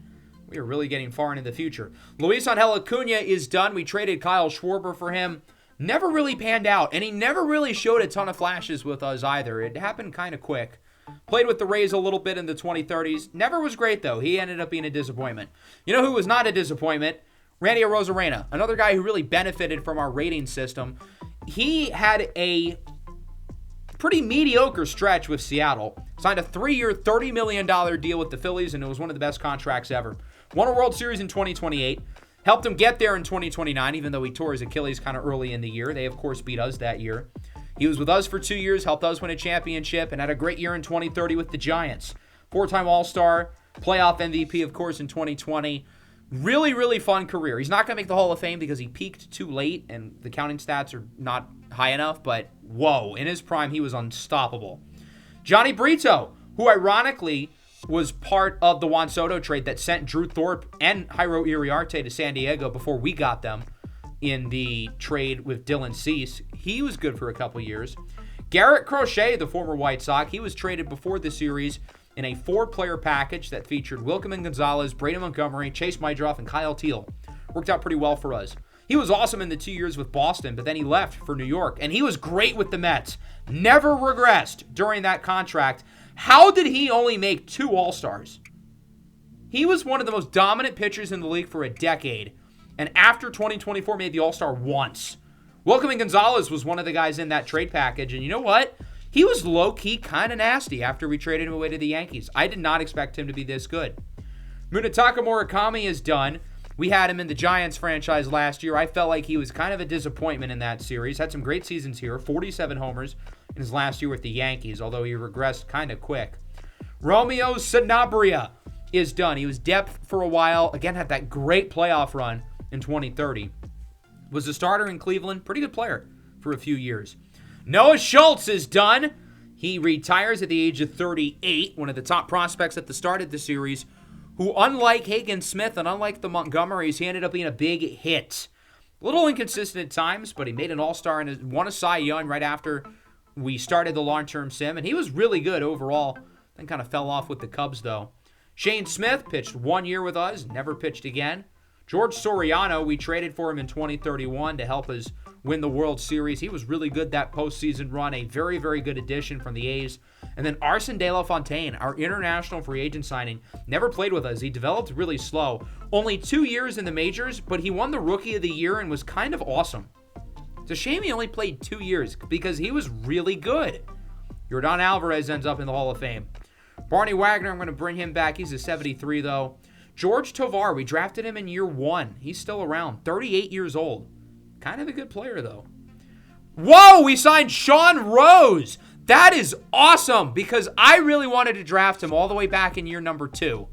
We are really getting far into the future. Luis Angel Acuna is done. We traded Kyle Schwarber for him. Never really panned out, and he never really showed a ton of flashes with us either. It happened kind of quick. Played with the Rays a little bit in the 2030s. Never was great, though. He ended up being a disappointment. You know who was not a disappointment? Randy Arozarena, another guy who really benefited from our rating system. He had a pretty mediocre stretch with Seattle. Signed a 3-year, $30 million deal with the Phillies, and it was one of the best contracts ever. Won a World Series in 2028. Helped him get there in 2029, even though he tore his Achilles kind of early in the year. They, of course, beat us that year. He was with us for 2 years, helped us win a championship, and had a great year in 2030 with the Giants. 4-time All-Star, playoff MVP, of course, in 2020. Really, really fun career. He's not going to make the Hall of Fame because he peaked too late, and the counting stats are not high enough, but whoa, in his prime, he was unstoppable. Johnny Brito, who ironically was part of the Juan Soto trade that sent Drew Thorpe and Jairo Iriarte to San Diego before we got them in the trade with Dylan Cease. He was good for a couple years. Garrett Crochet, the former White Sox, he was traded before the series in a 4-player package that featured Wilkeman Gonzalez, Brady Montgomery, Chase Maedroff, and Kyle Teal. Worked out pretty well for us. He was awesome in the 2 years with Boston, but then he left for New York, and he was great with the Mets. Never regressed during that contract. How did he only make 2 All-Stars? He was one of the most dominant pitchers in the league for a decade, and after 2024 made the All-Star once. Wilkeman Gonzalez was one of the guys in that trade package, and you know what? He was low-key kind of nasty after we traded him away to the Yankees. I did not expect him to be this good. Munetaka Murakami is done. We had him in the Giants franchise last year. I felt like he was kind of a disappointment in that series. Had some great seasons here. 47 homers in his last year with the Yankees, although he regressed kind of quick. Romeo Sanabria is done. He was depth for a while. Again, had that great playoff run in 2030. Was a starter in Cleveland. Pretty good player for a few years. Noah Schultz is done. He retires at the age of 38, one of the top prospects at the start of the series, who, unlike Hagen Smith and unlike the Montgomerys, he ended up being a big hit. A little inconsistent at times, but he made an All-Star and won a Cy Young right after we started the long-term sim, and he was really good overall. Then kind of fell off with the Cubs, though. Shane Smith pitched 1 year with us, never pitched again. George Soriano, we traded for him in 2031 to help us win the World Series. He was really good that postseason run, a very, very good addition from the A's. And then Arson De La Fontaine, our international free agent signing, never played with us. He developed really slow. Only 2 years in the majors, but he won the Rookie of the Year and was kind of awesome. It's a shame he only played 2 years because he was really good. Yordan Alvarez ends up in the Hall of Fame. Barney Wagner, I'm going to bring him back. He's a 73, though. George Tovar, we drafted him in year 1. He's still around, 38 years old. Kind of a good player, though. Whoa, we signed Sean Rose. That is awesome because I really wanted to draft him all the way back in year number 2.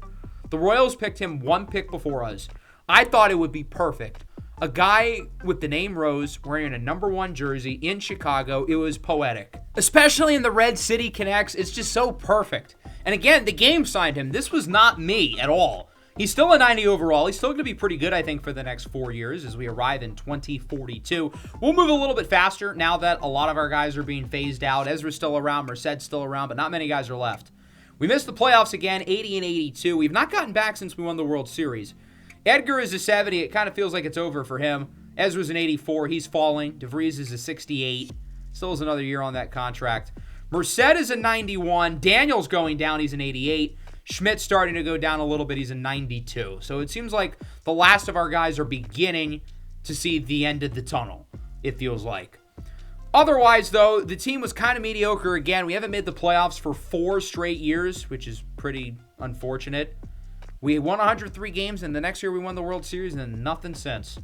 The Royals picked him 1 pick before us. I thought it would be perfect. A guy with the name Rose wearing a number 1 jersey in Chicago. It was poetic. Especially in the Red City Connects, it's just so perfect. And again, the game signed him. This was not me at all. He's still a 90 overall. He's still going to be pretty good, I think, for the next 4 years as we arrive in 2042. We'll move a little bit faster now that a lot of our guys are being phased out. Ezra's still around, Merced's still around, but not many guys are left. We missed the playoffs again, 80 and 82. We've not gotten back since we won the World Series. Edgar is a 70. It kind of feels like it's over for him. Ezra's an 84. He's falling. DeVries is a 68. Still has another year on that contract. Merced is a 91. Daniel's going down. He's an 88. Schmidt's starting to go down a little bit. He's a 92. So it seems like the last of our guys are beginning to see the end of the tunnel, it feels like. Otherwise, though, the team was kind of mediocre again. We haven't made the playoffs for 4 straight years, which is pretty unfortunate. We won 103 games, and the next year we won the World Series, and then nothing since.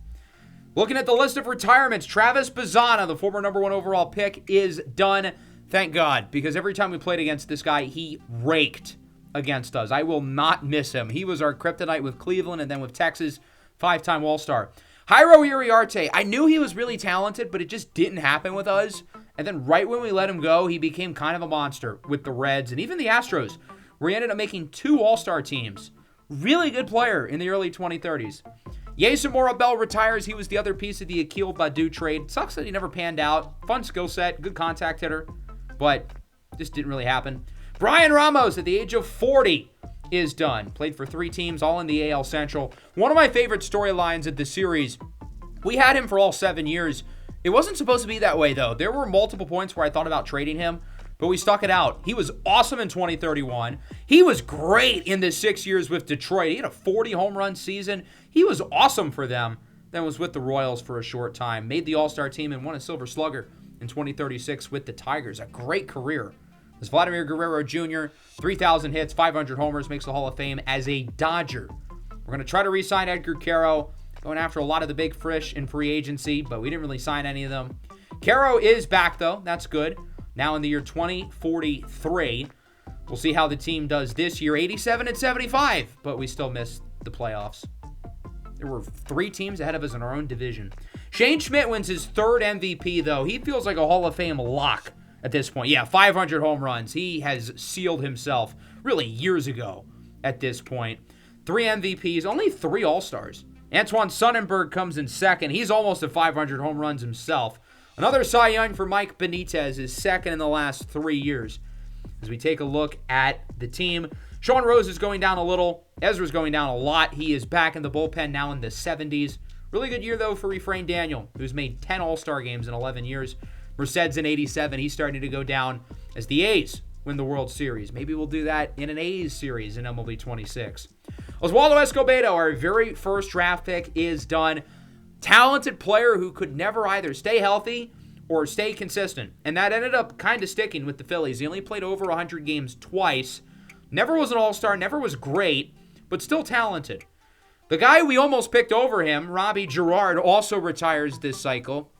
Looking at the list of retirements, Travis Bazzana, the former number 1 overall pick, is done. Thank God, because every time we played against this guy, he raked against us. I will not miss him. He was our kryptonite with Cleveland and then with Texas, 5-time All-Star. Jairo Uriarte, I knew he was really talented, but it just didn't happen with us. And then right when we let him go, he became kind of a monster with the Reds and even the Astros, where he ended up making 2 All-Star teams. Really good player in the early 2030s. Yason Morabel retires. He was the other piece of the Akil Baddoo trade. Sucks that he never panned out. Fun skill set, good contact hitter, but just didn't really happen. Brian Ramos, at the age of 40, is done. Played for 3 teams, all in the AL Central. One of my favorite storylines of the series, we had him for all 7 years. It wasn't supposed to be that way, though. There were multiple points where I thought about trading him, but we stuck it out. He was awesome in 2031. He was great in the 6 years with Detroit. He had a 40 home run season. He was awesome for them. Then was with the Royals for a short time. Made the All-Star team and won a Silver Slugger in 2036 with the Tigers. A great career. As Vladimir Guerrero Jr., 3,000 hits, 500 homers, makes the Hall of Fame as a Dodger. We're going to try to re-sign Edgar Caro, going after a lot of the big fish in free agency, but we didn't really sign any of them. Caro is back, though. That's good. Now in the year 2043. We'll see how the team does this year. 87 and 75, but we still missed the playoffs. There were 3 teams ahead of us in our own division. Shane Schmidt wins his 3rd MVP, though. He feels like a Hall of Fame lock at this point. Yeah, 500 home runs. He has sealed himself really years ago at this point. 3 MVPs, only 3 All-Stars. Antoine Sonnenberg comes in 2nd. He's almost at 500 home runs himself. Another Cy Young for Mike Benitez is 2nd in the last 3 years. As we take a look at the team, Sean Rose is going down a little. Ezra's going down a lot. He is back in the bullpen now in the 70s. Really good year, though, for Refrain Daniel, who's made 10 All-Star games in 11 years. Merced's in 87. He's starting to go down as the A's win the World Series. Maybe we'll do that in an A's series in MLB 26. Oswaldo Escobedo, our very first draft pick, is done. Talented player who could never either stay healthy or stay consistent. And that ended up kind of sticking with the Phillies. He only played over 100 games twice. Never was an All-Star, never was great, but still talented. The guy we almost picked over him, Robbie Girard, also retires this cycle.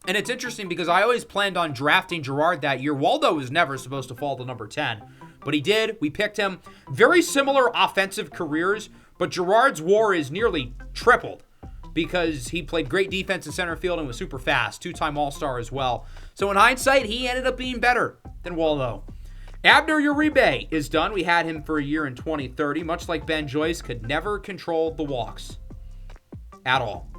And it's interesting because I always planned on drafting Girard that year. Waldo was never supposed to fall to number 10, but he did. We picked him. Very similar offensive careers, but Girard's WAR is nearly tripled because he played great defense in center field and was super fast. 2-time All-Star as well. So in hindsight, he ended up being better than Waldo. Abner Uribe is done. We had him for a year in 2030. Much like Ben Joyce, could never control the walks at all.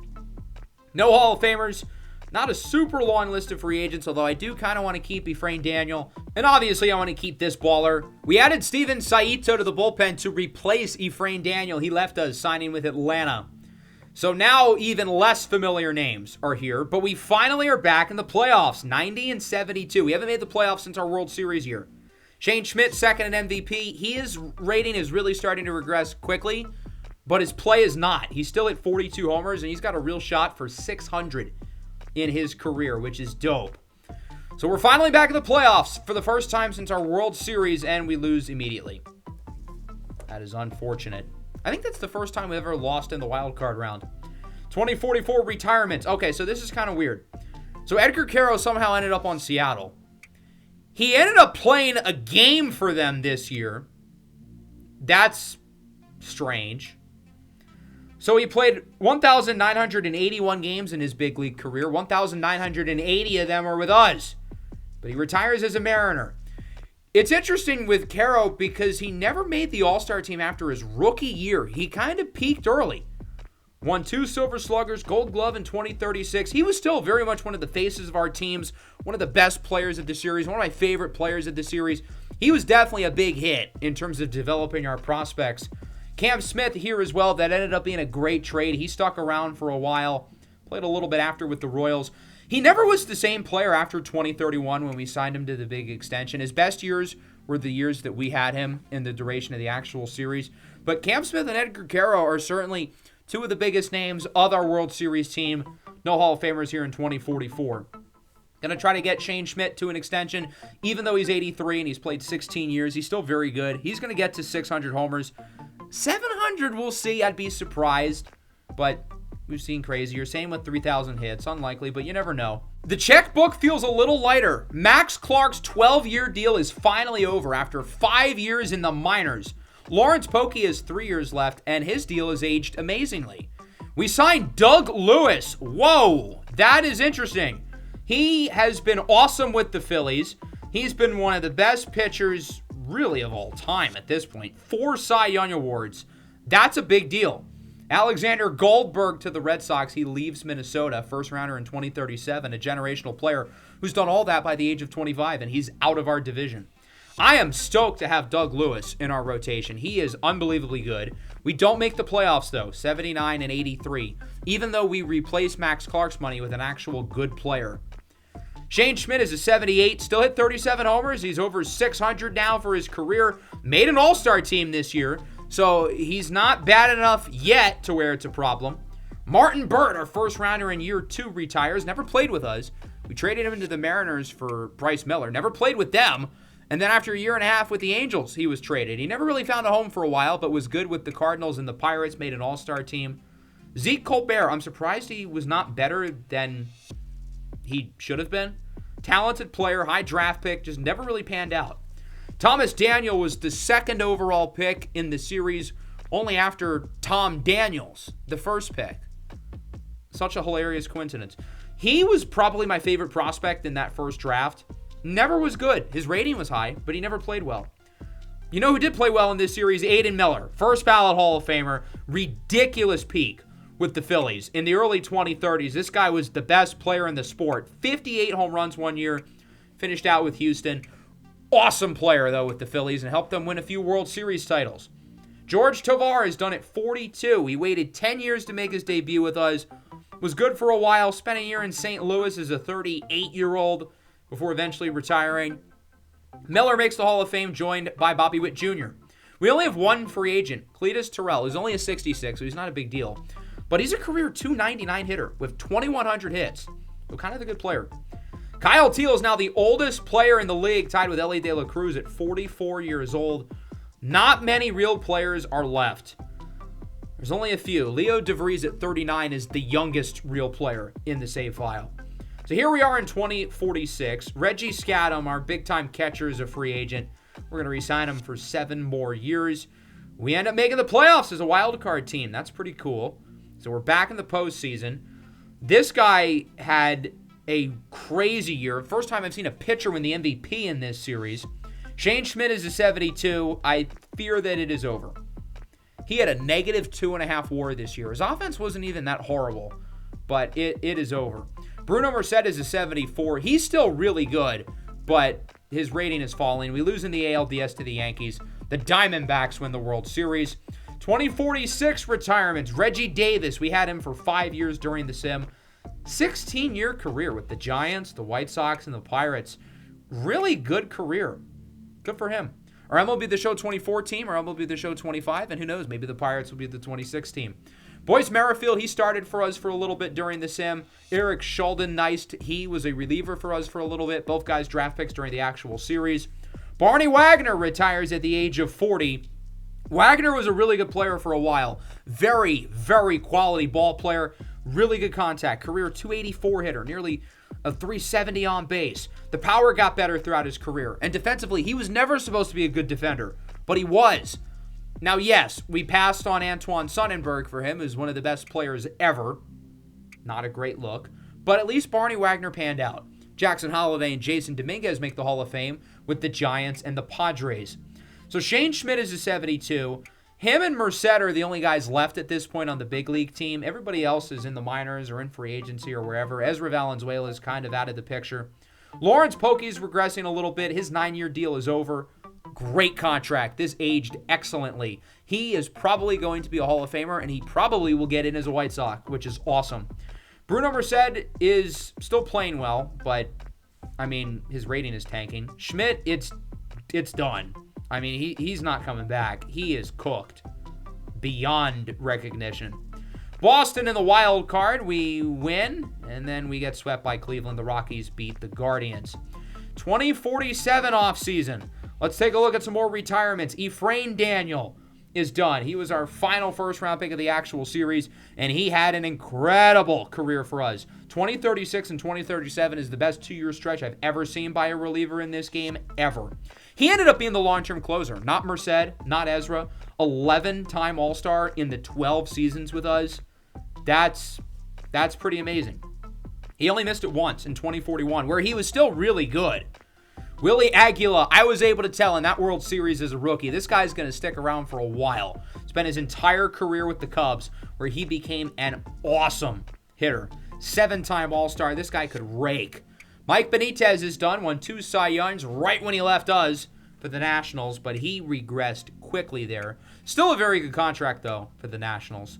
No Hall of Famers. Not a super long list of free agents, although I do kind of want to keep Efrain Daniel. And obviously, I want to keep this baller. We added Steven Saito to the bullpen to replace Efrain Daniel. He left us, signing with Atlanta. So now even less familiar names are here, but we finally are back in the playoffs, 90 and 72. We haven't made the playoffs since our World Series year. Shane Schmidt, 2nd in MVP. His rating is really starting to regress quickly, but his play is not. He's still at 42 homers, and he's got a real shot for 600 in his career, which is dope. So we're finally back in the playoffs for the first time since our World Series, and we lose immediately. That is unfortunate. I think that's the first time we've ever lost in the wild card round. 2044 retirements. Okay, so this is kind of weird. So Edgar Caro somehow ended up on Seattle. He ended up playing a game for them this year. That's strange. So he played 1,981 games in his big league career. 1,980 of them are with us. But he retires as a Mariner. It's interesting with Caro because he never made the All-Star team after his rookie year. He kind of peaked early. Won 2 Silver Sluggers, Gold Glove in 2036. He was still very much one of the faces of our teams, one of the best players of the series, one of my favorite players of the series. He was definitely a big hit in terms of developing our prospects. Cam Smith here as well, that ended up being a great trade. He stuck around for a while, played a little bit after with the Royals. He never was the same player after 2031 when we signed him to the big extension. His best years were the years that we had him in the duration of the actual series. But Cam Smith and Edgar Caro are certainly two of the biggest names of our World Series team. No Hall of Famers here in 2044. Going to try to get Shane Schmidt to an extension. Even though he's 83 and he's played 16 years, he's still very good. He's going to get to 600 homers. 700, we'll see. I'd be surprised. But we've seen crazier. Same with 3,000 hits. Unlikely, but you never know. The checkbook feels a little lighter. Max Clark's 12-year deal is finally over after 5 years in the minors. Lawrence Pokey has 3 years left, and his deal is aged amazingly. We signed Doug Lewis. Whoa, that is interesting. He has been awesome with the Phillies. He's been one of the best pitchers, really, of all time at this point. 4 Cy Young Awards. That's a big deal. Alexander Goldberg to the Red Sox. He leaves Minnesota, first rounder in 2037, a generational player who's done all that by the age of 25, and he's out of our division. I am stoked to have Doug Lewis in our rotation. He is unbelievably good. We don't make the playoffs, though, 79 and 83, even though we replace Max Clark's money with an actual good player. Shane Schmidt is a 78, still hit 37 homers. He's over 600 now for his career. Made an All-Star team this year, so he's not bad enough yet to where it's a problem. Martin Burt, our first rounder in year 2, retires. Never played with us. We traded him into the Mariners for Bryce Miller. Never played with them. And then after a year and a half with the Angels, he was traded. He never really found a home for a while, but was good with the Cardinals and the Pirates, made an All-Star team. Zeke Colbert, I'm surprised he was not better than he should have been. Talented player, high draft pick, just never really panned out. Thomas Daniel was the 2nd overall pick in the series, only after Tom Daniels, the 1st pick. Such a hilarious coincidence. He was probably my favorite prospect in that first draft. Never was good. His rating was high, but he never played well. You know who did play well in this series? Aiden Miller, first ballot Hall of Famer, ridiculous peak with the Phillies. In the early 2030s, this guy was the best player in the sport. 58 home runs one year, finished out with Houston. Awesome player, though, with the Phillies and helped them win a few World Series titles. George Tovar has done it 42. He waited 10 years to make his debut with us. Was good for a while. Spent a year in St. Louis as a 38-year-old before eventually retiring. Miller makes the Hall of Fame, joined by Bobby Witt Jr. We only have one free agent, Cletus Terrell, who's only a 66, so he's not a big deal. But he's a career 299 hitter with 2,100 hits. So kind of a good player. Kyle Teel is now the oldest player in the league, tied with Ellie De La Cruz at 44 years old. Not many real players are left. There's only a few. Leo DeVries at 39 is the youngest real player in the save file. So here we are in 2046. Reggie Scadam, our big-time catcher, is a free agent. We're going to re-sign him for 7 more years. We end up making the playoffs as a wild card team. That's pretty cool. So we're back in the postseason. This guy had a crazy year. First time I've seen a pitcher win the MVP in this series. Shane Schmidt is a 72. I fear that it is over. He had a negative 2.5 WAR this year. His offense wasn't even that horrible, but it is over. Bruno Merced is a 74. He's still really good, but his rating is falling. We lose in the ALDS to the Yankees. The Diamondbacks win the World Series. 2046 retirements. Reggie Davis. We had him for 5 years during the sim. 16-year career with the Giants, the White Sox, and the Pirates. Really good career. Good for him. Our MLB The Show 24 team, or MLB The Show 25, and who knows, maybe the Pirates will be the 26 team. Boyce Merrifield, he started for us for a little bit during the sim. Eric Schulden-Neist, he was a reliever for us for a little bit. Both guys draft picks during the actual series. Barney Wagner retires at the age of 40. Wagner was a really good player for a while. Very, very quality ball player. Really good contact. Career 284 hitter. Nearly a 370 on base. The power got better throughout his career. And defensively, he was never supposed to be a good defender. But he was. Now, yes, we passed on Antoine Sonnenberg for him, who's one of the best players ever. Not a great look. But at least Barney Wagner panned out. Jackson Holliday and Jason Dominguez make the Hall of Fame with the Giants and the Padres. So Shane Schmidt is a 72. Him and Merced are the only guys left at this point on the big league team. Everybody else is in the minors or in free agency or wherever. Ezra Valenzuela is kind of out of the picture. Lawrence Pokey's regressing a little bit. His 9-year deal is over. Great contract. This aged excellently. He is probably going to be a Hall of Famer, and he probably will get in as a White Sox, which is awesome. Bruno Merced is still playing well, but, I mean, his rating is tanking. Schmidt, it's done. I mean, he's not coming back. He is cooked beyond recognition. Boston in the wild card, we win, and then we get swept by Cleveland. The Rockies beat the Guardians. 2047 offseason. Let's take a look at some more retirements. Efrain Daniel is done. He was our final first-round pick of the actual series, and he had an incredible career for us. 2036 and 2037 is the best 2-year stretch I've ever seen by a reliever in this game, ever. He ended up being the long-term closer. Not Merced, not Ezra. 11-time All-Star in the 12 seasons with us. That's pretty amazing. He only missed it once in 2041, where he was still really good. Willie Aguila, I was able to tell in that World Series as a rookie, this guy's going to stick around for a while. Spent his entire career with the Cubs, where he became an awesome hitter. 7-time All-Star. This guy could rake. Mike Benitez is done, won 2 Cy Youngs right when he left us for the Nationals, but he regressed quickly there. Still a very good contract, though, for the Nationals.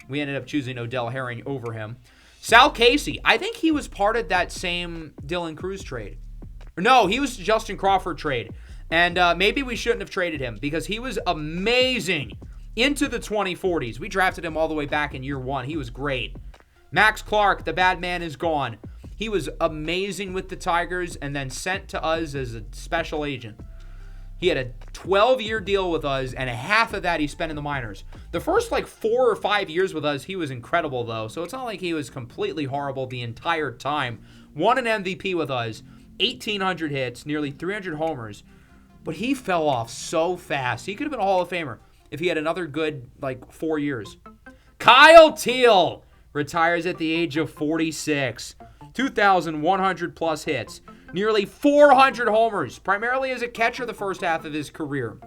We ended up choosing Odell Herring over him. Sal Casey, I think he was part of that same Dylan Cruz trade. No, he was the Justin Crawford trade. And maybe we shouldn't have traded him because he was amazing into the 2040s. We drafted him all the way back in year 1. He was great. Max Clark, the bad man, is gone. He was amazing with the Tigers and then sent to us as a special agent. He had a 12-year deal with us, and half of that he spent in the minors. The first 4 or 5 years with us, he was incredible, though. So it's not like he was completely horrible the entire time. Won an MVP with us, 1,800 hits, nearly 300 homers. But he fell off so fast. He could have been a Hall of Famer if he had another good, 4 years. Kyle Teal retires at the age of 46. 2,100-plus hits. Nearly 400 homers, primarily as a catcher the first half of his career.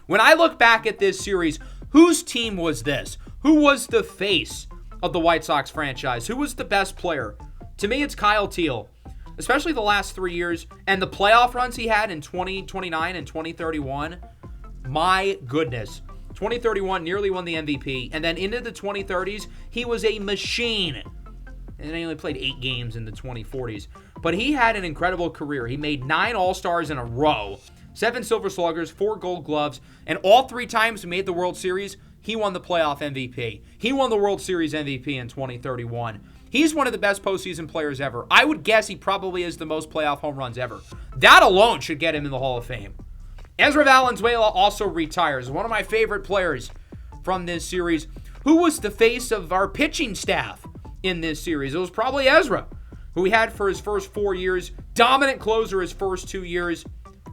When I look back at this series, whose team was this? Who was the face of the White Sox franchise? Who was the best player? To me, it's Kyle Teal, especially the last 3 years, and the playoff runs he had in 2029 and 2031. My goodness. 2031 nearly won the MVP, and then into the 2030s, he was a machine. And he only played 8 games in the 2040s. But he had an incredible career. He made 9 All-Stars in a row, 7 Silver Sluggers, 4 Gold Gloves, and all 3 times he made the World Series, he won the playoff MVP. He won the World Series MVP in 2031. He's one of the best postseason players ever. I would guess he probably is the most playoff home runs ever. That alone should get him in the Hall of Fame. Ezra Valenzuela also retires. One of my favorite players from this series. Who was the face of our pitching staff in this series? It was probably Ezra, who we had for his first 4 years. Dominant closer his first 2 years.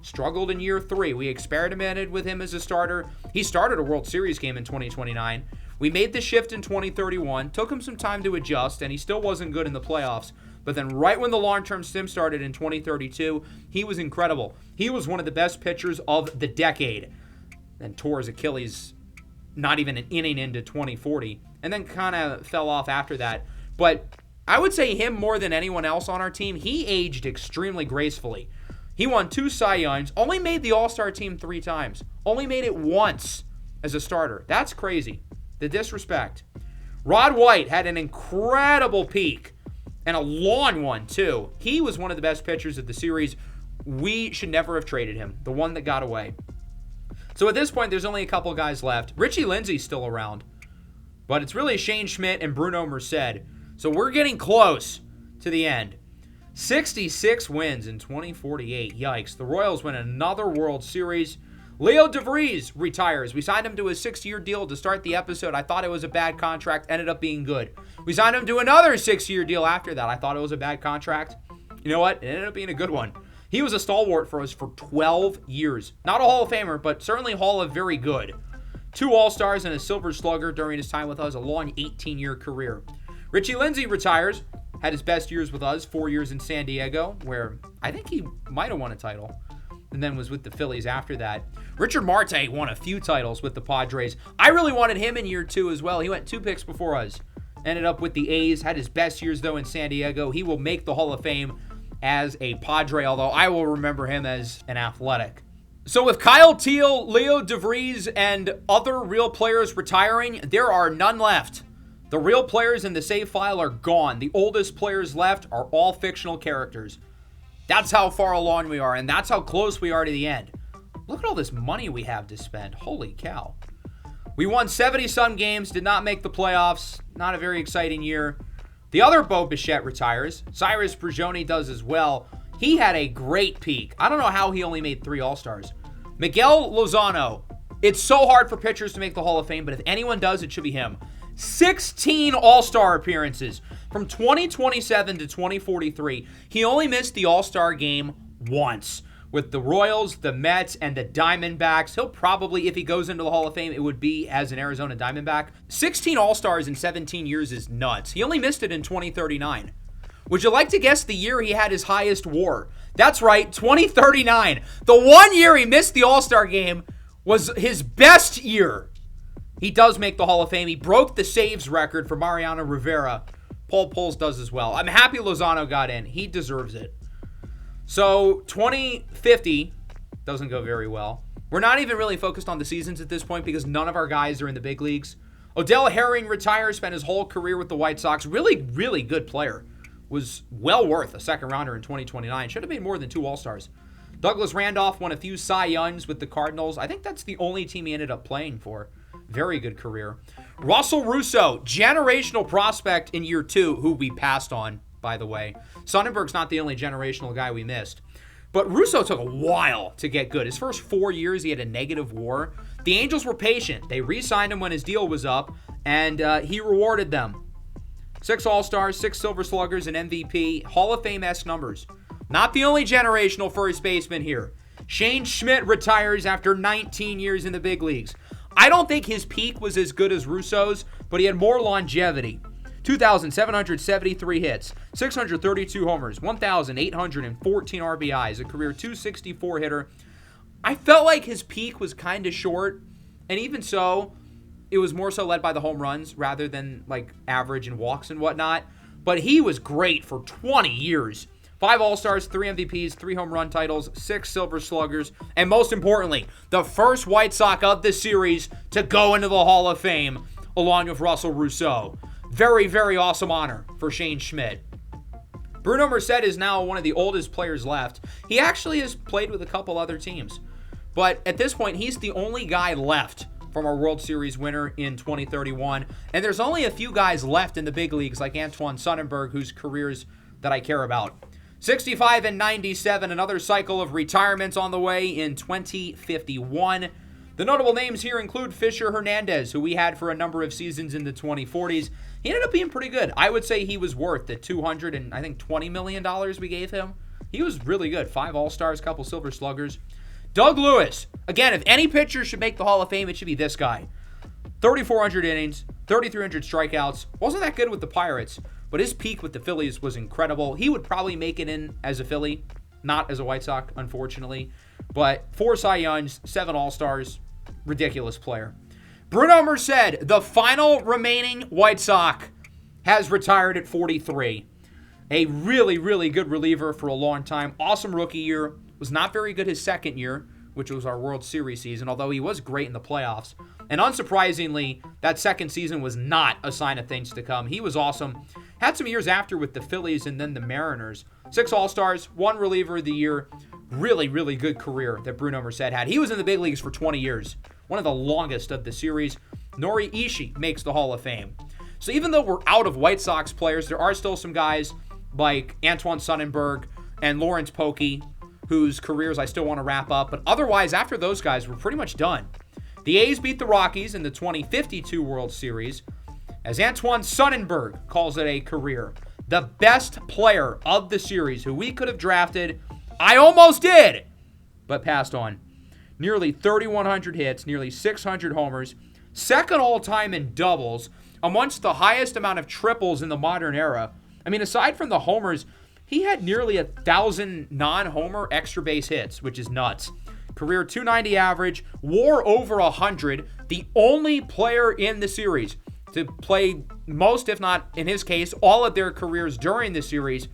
Struggled in year 3. We experimented with him as a starter. He started a World Series game in 2029. We made the shift in 2031. Took him some time to adjust, and he still wasn't good in the playoffs. But then right when the long-term stim started in 2032, he was incredible. He was one of the best pitchers of the decade. Then tore his Achilles not even an inning into 2040, and then kind of fell off after that. But I would say him more than anyone else on our team. He aged extremely gracefully. He won 2 Cy Youngs, only made the All-Star team 3 times, only made it once as a starter. That's crazy. The disrespect. Rod White had an incredible peak, and a long one, too. He was one of the best pitchers of the series. We should never have traded him, the one that got away. So at this point, there's only a couple guys left. Richie Lindsey's still around, but it's really Shane Schmidt and Bruno Merced. So we're getting close to the end. 66 wins in 2048. Yikes. The Royals win another World Series. Leo DeVries retires. We signed him to a 6-year deal to start the episode. I thought it was a bad contract. Ended up being good. We signed him to another 6-year deal after that. I thought it was a bad contract. You know what? It ended up being a good one. He was a stalwart for us for 12 years. Not a Hall of Famer, but certainly Hall of Very Good. 2 All-Stars and a Silver Slugger during his time with us. A long 18-year career. Richie Lindsey retires. had his best years with us, 4 years in San Diego, where I think he might have won a title, and then was with the Phillies after that. Richard Marte won a few titles with the Padres. I really wanted him in year 2 as well. He went 2 picks before us. Ended up with the A's, had his best years, though, in San Diego. He will make the Hall of Fame as a Padre, although I will remember him as an Athletic. So with Kyle Teal, Leo DeVries, and other real players retiring, there are none left. The real players in the save file are gone. The oldest players left are all fictional characters. That's how far along we are, and that's how close we are to the end. Look at all this money we have to spend. Holy cow. We won 70-some games, did not make the playoffs. Not a very exciting year. The other Bo Bichette retires. Cyrus Prigioni does as well. He had a great peak. I don't know how he only made 3 All-Stars. Miguel Lozano. It's so hard for pitchers to make the Hall of Fame, but if anyone does, it should be him. 16 All-Star appearances from 2027 to 2043. He only missed the All-Star game once. With the Royals, the Mets, and the Diamondbacks. He'll probably, if he goes into the Hall of Fame, it would be as an Arizona Diamondback. 16 All-Stars in 17 years is nuts. He only missed it in 2039. Would you like to guess the year he had his highest WAR? That's right, 2039. The one year he missed the All-Star game was his best year. He does make the Hall of Fame. He broke the saves record for Mariano Rivera. Paul Poles does as well. I'm happy Lozano got in. He deserves it. So 2050 doesn't go very well. We're not even really focused on the seasons at this point because none of our guys are in the big leagues. Odell Herring retires, spent his whole career with the White Sox. Really, really good player. Was well worth a second rounder in 2029. Should have made more than 2 All-Stars. Douglas Randolph won a few Cy Youngs with the Cardinals. I think that's the only team he ended up playing for. Very good career. Russell Russo, generational prospect in year 2, who we passed on, by the way. Sonnenberg's not the only generational guy we missed. But Russo took a while to get good. His first 4 years, he had a negative WAR. The Angels were patient. They re-signed him when his deal was up, and he rewarded them. 6 All-Stars, 6 Silver Sluggers, and MVP. Hall of Fame-esque numbers. Not the only generational first baseman here. Shane Schmidt retires after 19 years in the big leagues. I don't think his peak was as good as Russo's, but he had more longevity. 2,773 hits, 632 homers, 1,814 RBIs, a career 264 hitter. I felt like his peak was kind of short, and even so, it was more so led by the home runs rather than like average and walks and whatnot. But he was great for 20 years. 5 All-Stars, 3 MVPs, 3 home run titles, 6 Silver Sluggers, and most importantly, the first White Sox of the series to go into the Hall of Fame, along with Russell Russo. Very, very awesome honor for Shane Schmidt. Bruno Merced is now one of the oldest players left. He actually has played with a couple other teams. But at this point, he's the only guy left from our World Series winner in 2031. And there's only a few guys left in the big leagues like Antoine Sonnenberg, whose careers that I care about. 65 and 97, another cycle of retirements on the way in 2051. The notable names here include Fisher Hernandez, who we had for a number of seasons in the 2040s. He ended up being pretty good. I would say he was worth the $220 million we gave him. He was really good. 5 All-Stars, couple Silver Sluggers. Doug Lewis. Again, if any pitcher should make the Hall of Fame, it should be this guy. 3,400 innings, 3,300 strikeouts. Wasn't that good with the Pirates, but his peak with the Phillies was incredible. He would probably make it in as a Philly, not as a White Sox, unfortunately. But 4 Cy Youngs, 7 All-Stars. Ridiculous player. Bruno Merced, the final remaining White Sox, has retired at 43. A really, really good reliever for a long time. Awesome rookie year. Was not very good his second year, which was our World Series season, although he was great in the playoffs. And unsurprisingly, that second season was not a sign of things to come. He was awesome. Had some years after with the Phillies and then the Mariners. 6 All-Stars, 1 reliever of the year. Really, really good career that Bruno Merced had. He was in the big leagues for 20 years. One of the longest of the series. Nori Ishii makes the Hall of Fame. So even though we're out of White Sox players, there are still some guys like Antoine Sonnenberg and Lawrence Pokey, whose careers I still want to wrap up. But otherwise, after those guys, we're pretty much done. The A's beat the Rockies in the 2052 World Series, as Antoine Sonnenberg calls it a career. The best player of the series who we could have drafted. I almost did, but passed on. Nearly 3,100 hits, nearly 600 homers, second all-time in doubles, amongst the highest amount of triples in the modern era. I mean, aside from the homers, he had nearly 1,000 non-homer extra base hits, which is nuts. Career 290 average, WAR over 100, the only player in the series to play most, if not, in his case, all of their careers during the series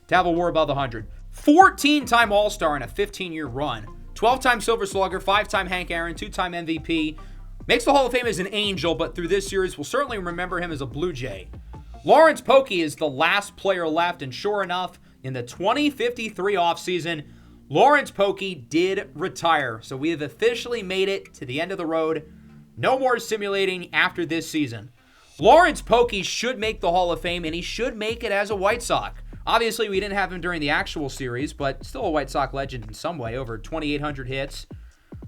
to have a WAR above 100. 14-time All-Star in a 15-year run. 12-time Silver Slugger, 5-time Hank Aaron, 2-time MVP. Makes the Hall of Fame as an Angel, but through this series, we'll certainly remember him as a Blue Jay. Lawrence Pokey is the last player left, and sure enough, in the 2053 offseason, Lawrence Pokey did retire. So we have officially made it to the end of the road. No more simulating after this season. Lawrence Pokey should make the Hall of Fame, and he should make it as a White Sox. Obviously, we didn't have him during the actual series, but still a White Sox legend in some way. Over 2,800 hits,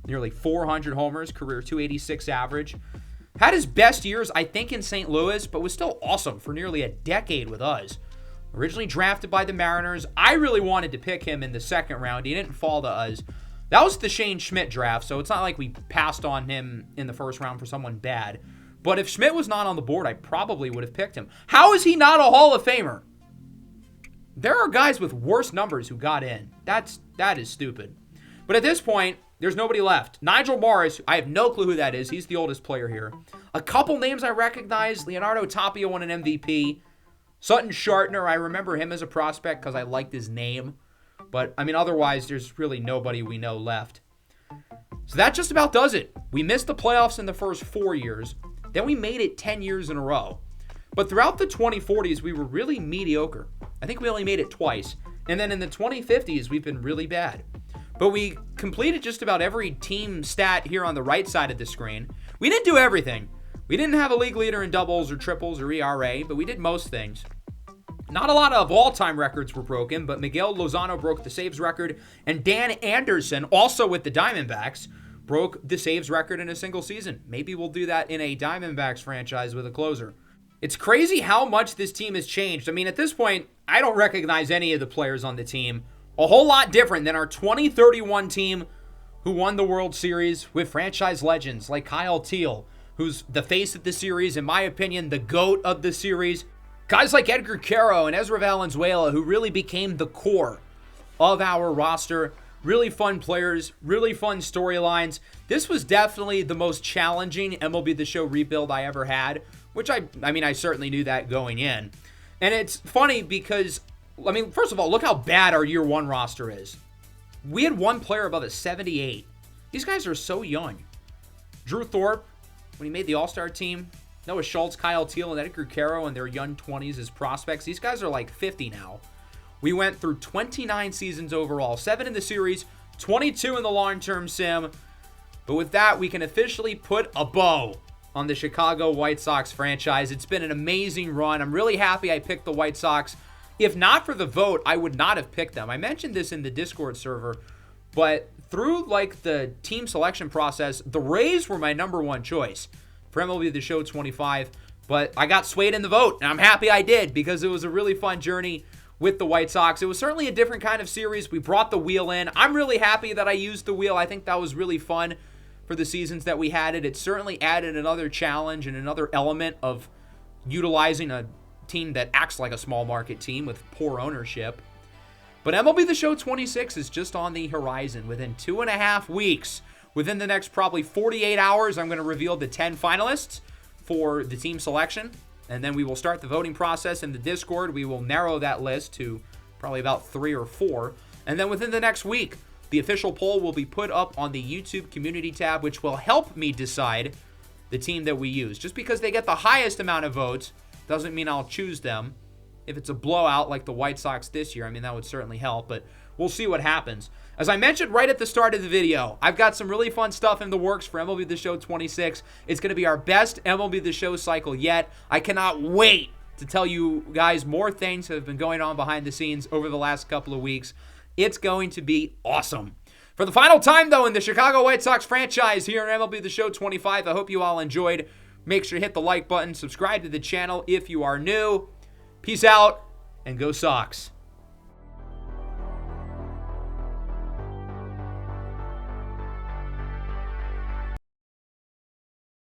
nearly 400 homers, career 286 average. Had his best years, I think, in St. Louis, but was still awesome for nearly a decade with us. Originally drafted by the Mariners, I really wanted to pick him in the second round. He didn't fall to us. That was the Shane Schmidt draft, so it's not like we passed on him in the first round for someone bad. But if Schmidt was not on the board, I probably would have picked him. How is he not a Hall of Famer? There are guys with worse numbers who got in. That is stupid. But at this point, there's nobody left. Nigel Morris, I have no clue who that is. He's the oldest player here. A couple names I recognize. Leonardo Tapia won an MVP. Sutton Shartner, I remember him as a prospect because I liked his name. But, I mean, otherwise, there's really nobody we know left. So that just about does it. We missed the playoffs in the first 4 years. Then we made it 10 years in a row. But throughout the 2040s, we were really mediocre. I think we only made it twice. And then in the 2050s, we've been really bad. But we completed just about every team stat here on the right side of the screen. We didn't do everything. We didn't have a league leader in doubles or triples or ERA, but we did most things. Not a lot of all-time records were broken, but Miguel Lozano broke the saves record, and Dan Anderson, also with the Diamondbacks, broke the saves record in a single season. Maybe we'll do that in a Diamondbacks franchise with a closer. It's crazy how much this team has changed. I mean, at this point, I don't recognize any of the players on the team. A whole lot different than our 2031 team who won the World Series with franchise legends like Kyle Teal, who's the face of the series, in my opinion, the GOAT of the series. Guys like Edgar Quero and Ezra Valenzuela, who really became the core of our roster. Really fun players, really fun storylines. This was definitely the most challenging MLB The Show rebuild I ever had, which I certainly knew that going in. And it's funny because, I mean, first of all, look how bad our year one roster is. We had one player above a 78. These guys are so young. Drew Thorpe, when he made the All-Star team, Noah Schultz, Kyle Teal, and Edgar Quero in their young 20s as prospects. These guys are like 50 now. We went through 29 seasons overall, 7 in the series, 22 in the long-term sim. But with that, we can officially put a bow on the Chicago White Sox franchise. It's been an amazing run. I'm really happy I picked the White Sox. If not for the vote, I would not have picked them. I mentioned this in the Discord server, but through like the team selection process, the Rays were my number one choice for MLB The Show 25, but I got swayed in the vote, and I'm happy I did because it was a really fun journey with the White Sox. It was certainly a different kind of series. We brought the wheel in. I'm really happy that I used the wheel. I think that was really fun for the seasons that we had it. It certainly added another challenge and another element of utilizing a team that acts like a small market team with poor ownership. But MLB The Show 26 is just on the horizon. Within 2.5 weeks, within the next probably 48 hours, I'm going to reveal the 10 finalists for the team selection. And then we will start the voting process in the Discord. We will narrow that list to probably about 3 or 4. And then within the next week, the official poll will be put up on the YouTube community tab, which will help me decide the team that we use. Just because they get the highest amount of votes doesn't mean I'll choose them. If it's a blowout like the White Sox this year, I mean, that would certainly help, but we'll see what happens. As I mentioned right at the start of the video, I've got some really fun stuff in the works for MLB The Show 26. It's going to be our best MLB The Show cycle yet. I cannot wait to tell you guys more things that have been going on behind the scenes over the last couple of weeks. It's going to be awesome. For the final time, though, in the Chicago White Sox franchise here in MLB The Show 25, I hope you all enjoyed. Make sure to hit the like button, subscribe to the channel if you are new. Peace out, and go Sox.